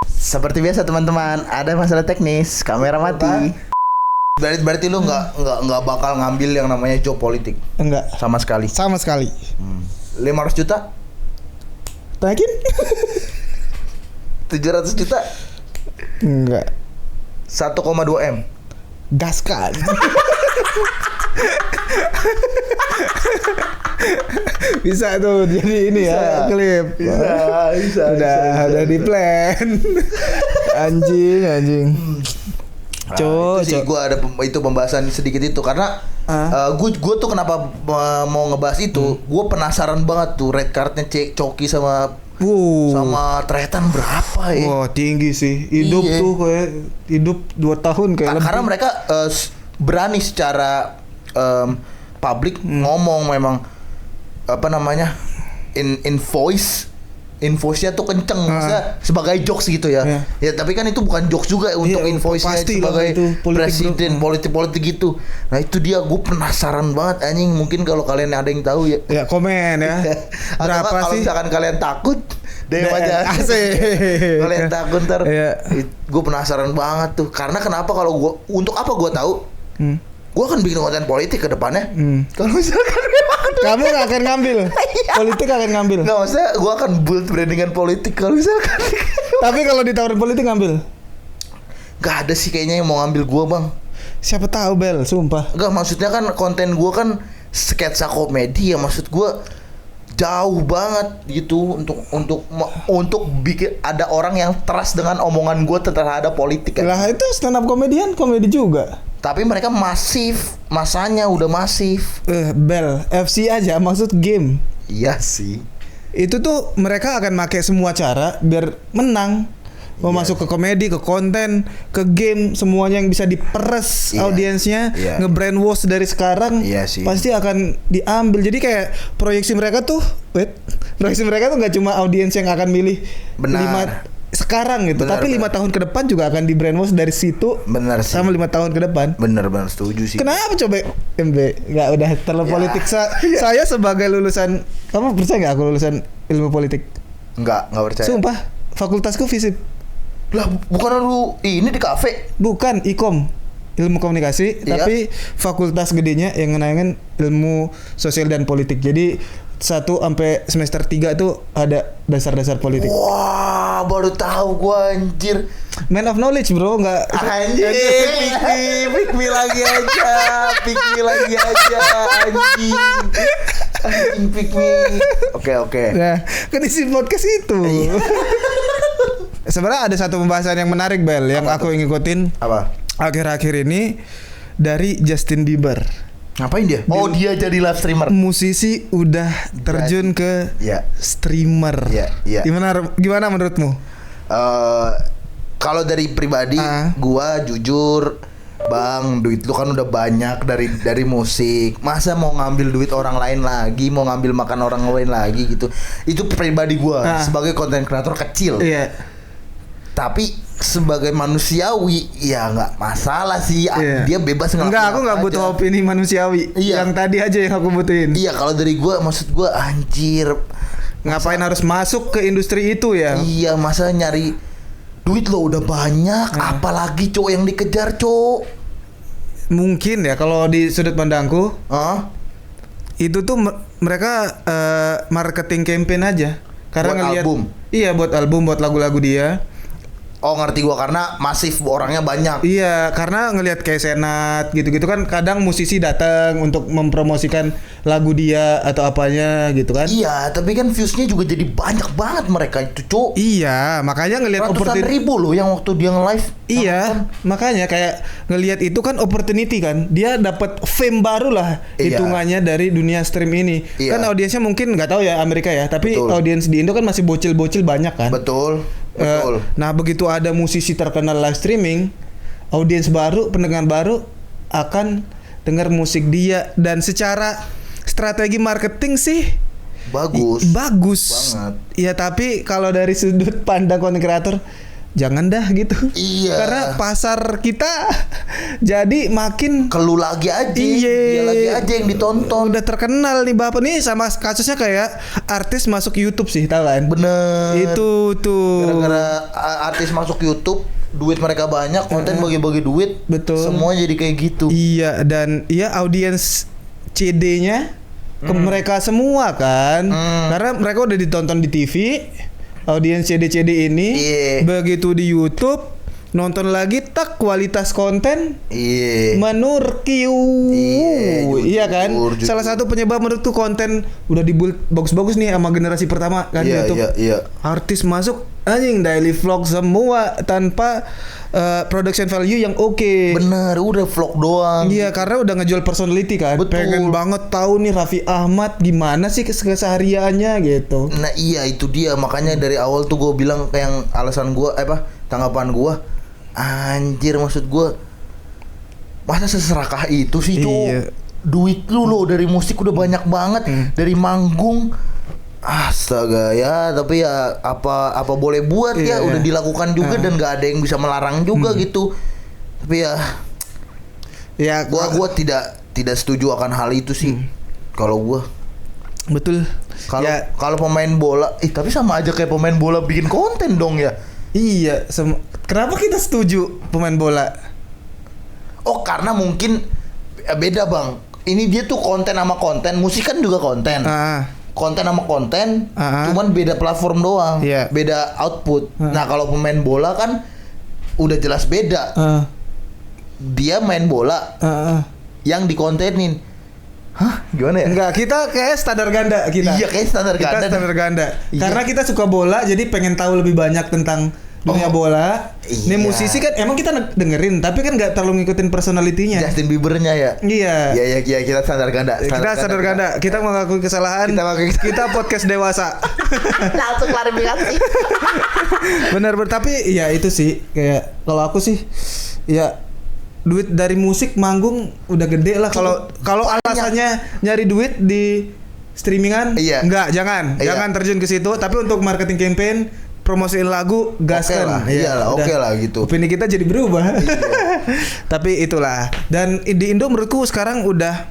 Seperti biasa teman-teman, ada masalah teknis, kamera mati. Berarti lu nggak bakal ngambil yang namanya job politik. Enggak. Sama sekali. 500 juta? Yakin? 700 juta? Enggak. 1,2 M. Gaskan. Bisa tuh jadi ini ya klip. Bisa. Udah di plan. Anjing. Itu sih gue ada itu pembahasan sedikit itu karena gue tuh kenapa mau ngebahas itu, gue penasaran banget tuh red cardnya Coki sama Tretan berapa ya? Wah tinggi sih. Hidup tuh kayak hidup 2 tahun kayak karena mereka berani secara publik ngomong memang apa namanya invoice-nya tuh kenceng, maksudnya sebagai jokes gitu ya. Ya tapi kan itu bukan jokes juga untuk invoice-nya sebagai presiden politik gitu. Nah itu dia, gue penasaran banget anjing. Mungkin kalau kalian ada yang tahu ya. Ya komen ya. Berapa sih? Kalau misalkan kalian takut, DM aja. Asik. Kalian takut ntar. Gue penasaran banget tuh. Karena kenapa kalau gue, untuk apa gue tahu? Gue akan bikin konten politik ke depannya. Kalau misalkan kamu gak akan ngambil politik, akan ngambil. Nggak, maksudnya gue akan build brandingan politik kalau misalkan. Tapi kalau ditawarin politik ngambil? Gak ada sih kayaknya yang mau ngambil gue bang. Siapa tahu Bel, sumpah. Enggak, maksudnya kan konten gue kan sketsa komedi ya, maksud gue jauh banget gitu untuk bikin ada orang yang trust dengan omongan gue terhadap politik kan. Lah itu stand up komedian, komedi juga. Tapi mereka masif, masanya udah masif. Bel, FC aja maksud game. Iya sih. Itu tuh mereka akan pakai semua cara biar menang. Mau masuk ke komedi, ke konten, ke game, semuanya yang bisa diperes audiensnya, nge-brainwash dari sekarang, pasti akan diambil. Jadi kayak proyeksi mereka tuh nggak cuma audiens yang akan milih 5 sekarang gitu. Benar, Tapi 5 tahun ke depan juga akan di brainwash dari situ. Bener sih. Sama 5 tahun ke depan. Bener setuju sih. Kenapa coba MB? Nggak udah terlalu Ya. politik. Saya sebagai lulusan, kamu percaya nggak aku lulusan ilmu politik? Nggak percaya. Sumpah, fakultasku FISIP. Lah bukan lu ini di kafe. Bukan ikom, ilmu komunikasi, Iya. tapi fakultas gedenya yang ngenangin ilmu sosial dan politik. Jadi 1 sampai semester 3 tuh ada dasar-dasar politik. Wah, baru tahu gua anjir. Man of knowledge bro, nggak Anjir, pick me lagi aja, anjing, pick me. Oke. Nah, kan isi podcast itu. Iya. Sebenarnya ada satu pembahasan yang menarik Bel, yang Apa aku ngikutin Apa? akhir-akhir ini dari Justin Bieber. Ngapain dia? Oh, dia jadi live streamer. Musisi udah terjun ke Ya. streamer. Iya. Gimana menurutmu? Kalau dari pribadi, gua jujur, Bang, duit lu kan udah banyak dari musik. Masa mau ngambil duit orang lain lagi, mau ngambil makan orang lain lagi gitu. Itu pribadi gua sebagai konten kreator kecil. Iya. Tapi sebagai manusiawi ya nggak masalah sih. Iya. Dia bebas ngelakuin. Enggak, aku nggak apa butuh aja. opini manusiawi. Iya. Yang tadi aja yang aku butuhin. Iya, kalau dari gua, maksud gua anjir. Ngapain harus masuk ke industri itu ya? Iya, masa nyari duit lo udah banyak, apalagi cowok yang dikejar, cowok. Mungkin ya kalau di sudut pandangku Hah? itu tuh mereka marketing campaign aja. Karena Buat ngelihat album? Iya, buat album, buat lagu-lagu dia. Oh, ngerti gua, karena masif orangnya banyak. Iya, karena ngelihat kayak Senat gitu-gitu kan kadang musisi datang untuk mempromosikan lagu dia atau apanya gitu kan. Iya, tapi kan viewsnya juga jadi banyak banget mereka itu, cowok. Iya, makanya ngelihat Ratusan opportunity. ribu loh yang waktu dia nge-live. Iya, makanya kayak ngelihat itu kan opportunity kan. Dia dapat fame baru lah Iya. hitungannya dari dunia stream ini. Iya. Kan audiensnya mungkin nggak tahu ya Amerika ya, tapi Betul. audiens di Indo kan masih bocil-bocil banyak kan. Betul. Nah, begitu ada musisi terkenal live streaming, audiens baru, pendengar baru akan dengar musik dia dan secara strategi marketing sih Bagus. bagus. Banget. Ya, tapi kalau dari sudut pandang konten kreator jangan dah gitu. Iya. Karena pasar kita jadi makin Kelu lagi aja. Iya. Dia lagi aja yang ditonton. udah terkenal nih Bapak nih, sama kasusnya kayak artis masuk YouTube sih, tahu kan? Bener. Itu tuh. Gara-gara artis masuk YouTube, duit mereka banyak, konten bagi-bagi duit. Betul. Semua jadi kayak gitu. Iya, dan iya audiens CD-nya ke mereka semua kan. Karena mereka udah ditonton di TV. Audiens CD-CD ini Iya. begitu di YouTube nonton lagi tak kualitas konten Iya. menurkiu. Iya, jujur, Iya kan? jujur. Salah satu penyebab menurutku konten udah dibuat bagus-bagus nih sama generasi pertama kan Iya, YouTube. iya. Artis masuk anjing daily vlog semua tanpa production value yang oke. Bener, udah vlog doang. Iya, karena udah ngejual personality kan. Betul. Pengen banget tahu nih Raffi Ahmad gimana sih kesehariannya gitu. Nah iya, itu dia, makanya dari awal tuh gue bilang kayak yang alasan gue tanggapan gue, anjir, maksud gue masa seserakah itu sih tuh. Iya. Duit lu loh dari musik udah banyak banget, dari manggung. Astaga ya, tapi ya apa boleh buat ya, Iya. udah dilakukan juga dan gak ada yang bisa melarang juga gitu. Tapi ya Ya, gua tidak setuju akan hal itu sih. Kalau gua betul. kalau Ya, kalau pemain bola, tapi sama aja kayak pemain bola bikin konten dong ya. iya, kenapa kita setuju pemain bola? Oh, karena mungkin beda, Bang. Ini dia tuh konten sama konten, musik kan juga konten. Konten sama konten, cuman beda platform doang, Iya. beda output. Nah, kalau pemain bola kan udah jelas beda. Dia main bola yang dikontenin. Hah? Gimana ya? Enggak, kita kayak standar ganda kita. Iya, kayak standar Kita ganda. standar ganda. Iya. Karena kita suka bola, jadi pengen tahu lebih banyak tentang dunia bola. Iya. Nih musisi kan emang kita dengerin, tapi kan nggak terlalu ngikutin personalitinya. Justin Biebernya ya. Iya. Iya, kita standar ganda. Kita sadar ganda, kita mengakui kesalahan. Kita podcast dewasa. Langsung klarifikasi. Benar, tapi ya itu sih kayak kalau aku sih ya duit dari musik manggung udah gede lah. Kalau alasannya nyari duit di streamingan, Iya. jangan Iya. terjun ke situ. Tapi untuk marketing campaign promosiin lagu gaskan. lah, iyalah, udah. oke lah gitu. Opini kita jadi berubah. Iya. Tapi itulah. Dan di Indo menurutku sekarang udah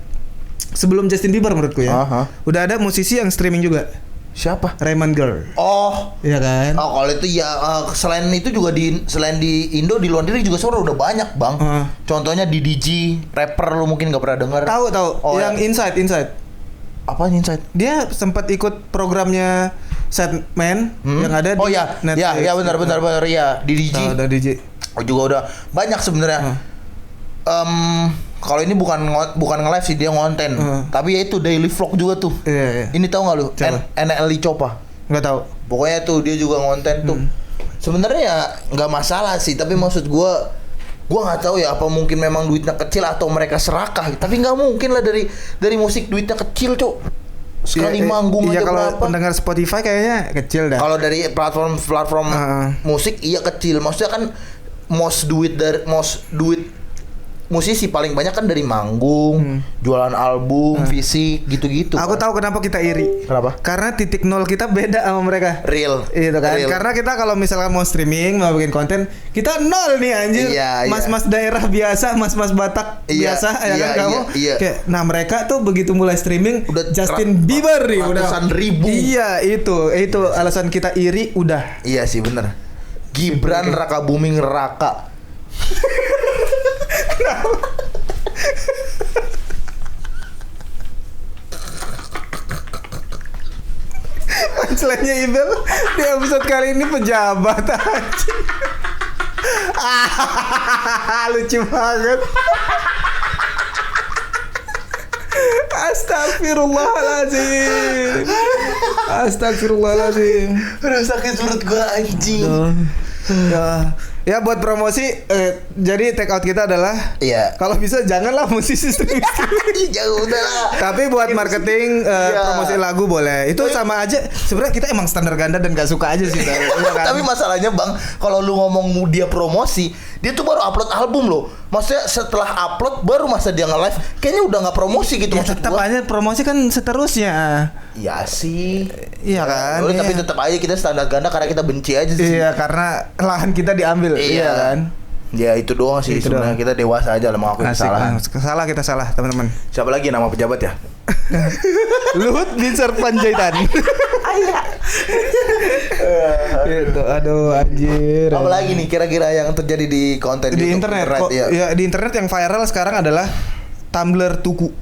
sebelum Justin Bieber menurutku ya. Aha. Udah ada musisi yang streaming juga. Siapa? Raymond Girl. Oh, Iya kan? oh kalau itu ya selain itu juga selain di Indo, di luar negeri juga sebenarnya udah banyak bang. Contohnya di DJ rapper, lu mungkin nggak pernah dengar. Tahu. Oh, Yang ya. Inside. Apa Inside? Dia sempat ikut programnya Setman yang ada di Oh ya, Netflix. ya benar ya di DJ. Tahu, ada DJ. Oh, juga udah banyak sebenarnya. Kalau ini bukan nge-live sih, dia ngonten. Tapi ya itu daily vlog juga tuh. Iya. Ini tahu nggak lu? Siapa? NLI Copa. Nggak tahu. Pokoknya tuh dia juga ngonten tuh. Sebenarnya ya nggak masalah sih, tapi maksud gua nggak tahu ya apa mungkin memang duitnya kecil atau mereka serakah. Tapi nggak mungkin lah dari musik duitnya kecil, Cok. Sekali manggung aja kalau berapa? pendengar Spotify kayaknya kecil dah. Kalau dari platform musik iya kecil. Maksudnya kan most duit musisi paling banyak kan dari manggung, jualan album, fisik gitu-gitu. Aku tahu kenapa kita iri. Kenapa? Karena titik nol kita beda sama mereka. Real. Itu kan. Real. Karena kita kalau misalkan mau streaming, mau bikin konten, kita nol nih anjir. Iya. Mas-mas daerah biasa, mas-mas Batak Iya, biasa ya kan kamu. iya. Kayak, nah mereka tuh begitu mulai streaming Udah Justin Bieber nih udah ratusan ribu. Iya, itu alasan kita iri udah. Iya sih bener. Gibran Raka Buming Raka. Selainnya Ibel di episode kali ini pejabat anjing. Lucu banget. Astagfirullahaladzim. Aduh sakit perut gua anjing. Ya buat promosi jadi take out kita adalah Iya. kalau bisa janganlah musisi streaming. Ya udah lah. Tapi buat marketing Iya. promosi lagu boleh. Itu sama aja. Sebenarnya kita emang standar ganda dan gak suka aja sih. Iya kan? Tapi masalahnya bang, kalau lu ngomong dia promosi, dia tuh baru upload album loh. Maksudnya setelah upload baru masa dia nge-live, kayaknya udah nggak promosi gitu ya, maksud tetap gua. aja promosi kan seterusnya. Iya sih. Iya kan? Tapi Iya. tetap aja kita standar ganda karena kita benci aja sih. Iya, karena lahan kita diambil. Iya kan? Ya itu doang sih Itu sebenarnya, doang. kita dewasa aja lah mengakui Asik. kesalahan. Salah kita salah, teman-teman. Siapa lagi nama pejabat ya? Luhut Binsar Panjaitan. Itu aduh anjir. Apa lagi nih kira-kira yang terjadi di konten Di YouTube internet kok, ya. ya di internet yang viral sekarang adalah Tumblr tuku.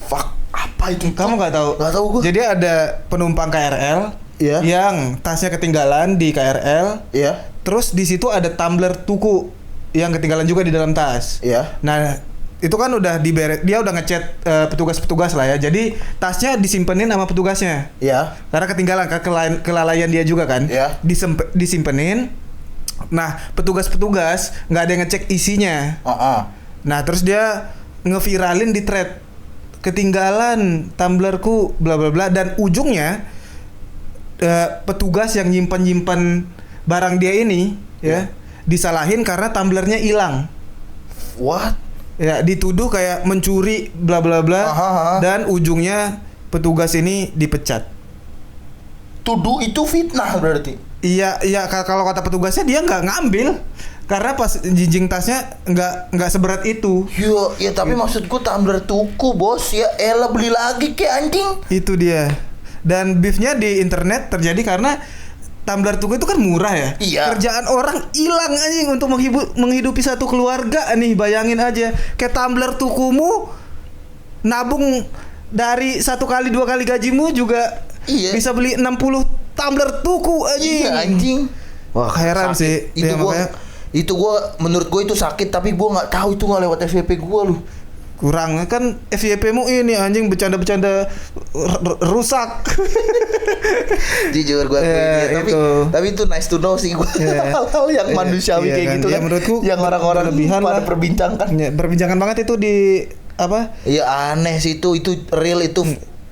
Fuck, apa itu? Kamu nggak tahu? Nggak tahu gua. Jadi ada penumpang KRL Iya. yang tasnya ketinggalan di KRL. Iya. Terus di situ ada tumbler tuku yang ketinggalan juga di dalam tas. Iya. Nah, itu kan udah dia udah ngechat petugas-petugas lah ya. Jadi tasnya disimpenin sama petugasnya. Iya. Karena ketinggalan kan kelalaian dia juga kan. Iya. Disimpenin. Nah, petugas-petugas nggak ada yang ngecek isinya. Nah, terus dia ngeviralin di thread. Ketinggalan tumblerku bla bla bla dan ujungnya petugas yang nyimpan barang dia ini ya disalahin karena tumblernya hilang. What? Ya, dituduh kayak mencuri bla bla bla dan ujungnya petugas ini dipecat. Tuduh itu fitnah berarti. Iya, kalau kata petugasnya dia nggak ngambil karena pas jinjing tasnya nggak seberat itu. Ya tapi maksudku tumbler tuku bos, ya elah beli lagi ke anjing. Itu dia. Dan beefnya di internet terjadi karena tumbler tuku itu kan murah ya. Iya. Kerjaan orang hilang anjing untuk menghidupi satu keluarga nih, bayangin aja. Kayak tumbler tukumu nabung dari 1 kali 2 kali gajimu juga bisa beli 60 tumbler tuku anjing. Iya anjing. Wah, heran sih. Itu Ya, gua menurut gua itu sakit, tapi gua nggak tahu itu nggak lewat FYP gua lu. kurang kan FYP-mu ini anjing bercanda-bercanda rusak. Jujur gue tapi itu nice to know sih gue. Hal-hal yang manusiawi kayak kan? gitu Ya, kan menurutku yang orang-orang lebihan pada lah. perbincangkan. Ya, perbincangan banget itu di apa? Iya aneh sih itu real itu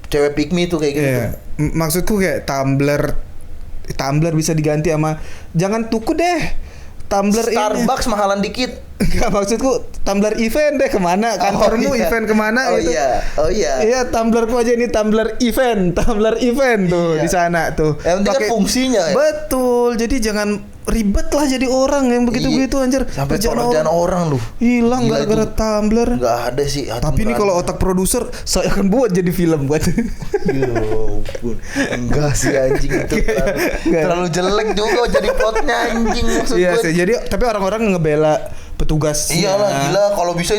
cewek pick me tuh kayak gitu. Iya. Maksudku kayak Tumblr bisa diganti sama jangan tuku deh. tumbler ini. Starbucks mahalan dikit. Enggak, maksudku tumbler event deh kemana? Kantormu iya. event kemana Oh gitu. iya. Oh iya. Iya, tumblerku aja ini tumbler event tuh Iya. di sana tuh. Yang penting kan fungsinya ya. Betul. Jadi jangan ribet lah jadi orang yang begitu-begitu anjir. Sampai pekerjaan orang lu hilang Gila gara-gara itu. tumbler. Nggak ada sih. Tapi ini kalau otak produser saya akan buat jadi film buat. Ya ampun. Enggak sih anjing itu terlalu jelek juga jadi plotnya anjing maksud Iya gue. sih. Jadi tapi orang-orang ngebela petugas. Iyalah gila kalau bisa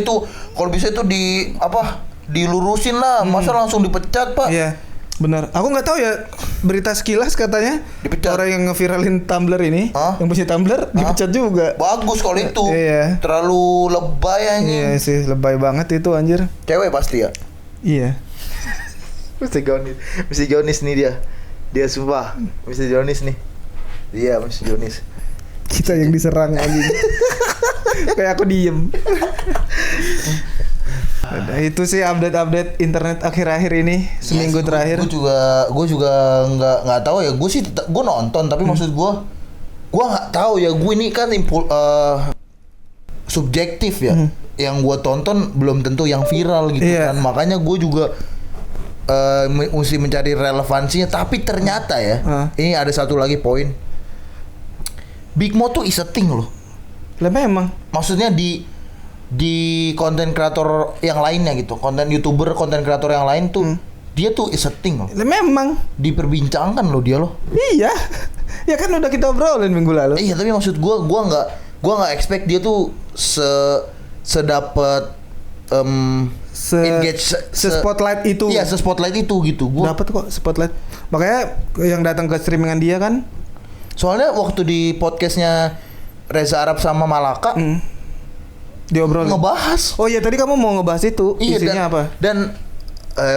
itu di apa dilurusin lah masa langsung dipecat pak. Iya. Benar. Aku nggak tahu ya, berita sekilas katanya Dipecat. orang yang ngeviralin Tumblr ini, Hah? yang punya Tumblr dipecat juga. Bagus kalau itu. Iya. Terlalu lebay anjing. Iya sih, lebay banget itu anjir. Cewek pasti ya. Iya. Mr. Jonis nih dia. Dia sumpah. Mr. Jonis nih. Iya, Mr. Jonis. Kita yang diserang anjing. Kayak aku diem. Udah, itu sih update internet akhir-akhir ini, seminggu Yes, terakhir. Gue juga nggak tahu ya. Gue nonton tapi maksud gue nggak tahu ya. Gue ini kan subjektif ya. Yang gue tonton belum tentu yang viral gitu Iya. kan. Makanya gue juga mesti mencari relevansinya. Tapi ternyata ya, ini ada satu lagi poin. Big Mo tuh is a thing loh. Lah memang. Maksudnya di konten kreator yang lainnya gitu, konten YouTuber, konten kreator yang lain tuh dia tuh is a thing loh. Lah memang. Diperbincangkan loh dia loh. Iya. Ya kan udah kita obrolin minggu lalu. Iya, tapi maksud gua nggak expect dia tuh sedapat engage spotlight itu. Iya, spotlight itu gitu. Gua Dapat kok spotlight. Makanya yang datang ke streamingan dia kan. soalnya waktu di podcastnya Reza Arab sama Malaka Diobrolin. ngebahas. Oh iya, tadi kamu mau ngebahas itu. Iya, Isinya apa? Dan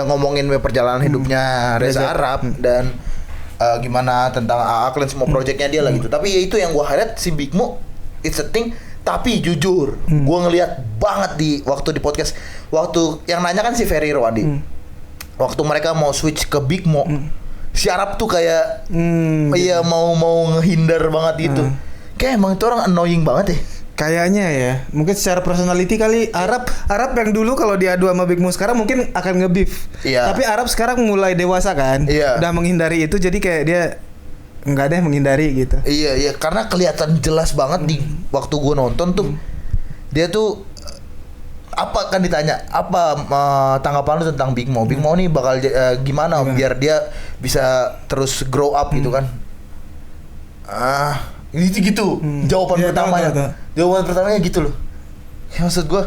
ngomongin perjalanan hidupnya Reza Arab dan gimana tentang Aak dan semua proyeknya dia lah gitu. Tapi ya itu yang gua highlight si Big Mo it's a thing. Tapi jujur, gua ngelihat banget waktu di podcast waktu yang nanya kan si Ferry Irwandi. Waktu mereka mau switch ke Big Mo, si Arab tuh kayak iya mau ngehindar banget gitu. Kayak emang itu orang annoying banget ya. Kayaknya ya, mungkin secara personality kali Arab yang dulu kalau diadu sama Big Mo sekarang mungkin akan nge-beef. Iya. Tapi Arab sekarang mulai dewasa kan, Iya. udah menghindari itu, jadi kayak dia nggak ada yang menghindari gitu. Iya, karena kelihatan jelas banget di waktu gue nonton tuh dia tuh apa kan ditanya apa tanggapan lu tentang Big Mo? Big Mo nih bakal gimana biar dia bisa terus grow up gitu kan? Ini gitu jawaban Iya, pertamanya. tahu. Jawaban pertamanya gitu loh. Ya, maksud gue,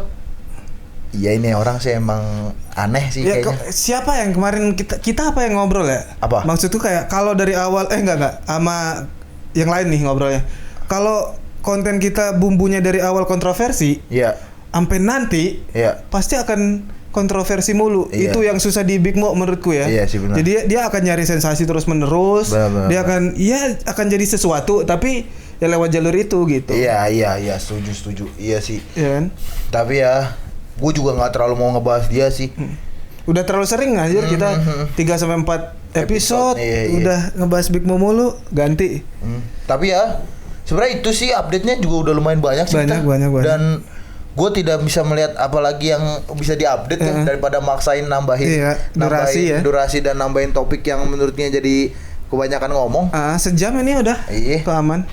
iya ini orang sih emang aneh sih Ya, kayaknya. siapa yang kemarin kita apa yang ngobrol ya? Apa? Maksudku kayak kalau dari awal enggak sama yang lain nih ngobrolnya. Kalau konten kita bumbunya dari awal kontroversi, Iya, sampai nanti iya. pasti akan kontroversi mulu. Iya. Itu yang susah di Big Mo menurutku ya. Iya sih, benar. Jadi dia akan nyari sensasi terus menerus. Benar. Dia akan jadi sesuatu tapi ya lewat jalur itu gitu. Iya, setuju. Iya sih. Iya kan? Tapi ya, gue juga nggak terlalu mau ngebahas dia sih. Udah terlalu sering anjir kita 3 sampai 4 episode Iya. udah ngebahas Big Mo mulu, ganti. Tapi ya, sebenarnya itu sih update-nya juga udah lumayan banyak sih. Banyak. Dan gue tidak bisa melihat apalagi yang bisa diupdate ya daripada maksain nambahin durasi dan nambahin topik yang menurutnya jadi kebanyakan ngomong. Sejam ini udah. Iya. Itu aman.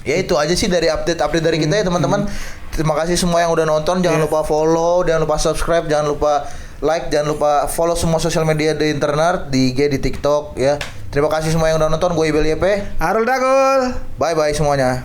Ya itu aja sih dari update dari kita ya teman-teman. Terima kasih semua yang udah nonton. Jangan lupa follow, jangan lupa subscribe, jangan lupa like, jangan lupa follow semua sosial media di internet, di IG, di TikTok ya. Terima kasih semua yang udah nonton. Gue Ibel YP. Arul Dagul. Bye bye semuanya.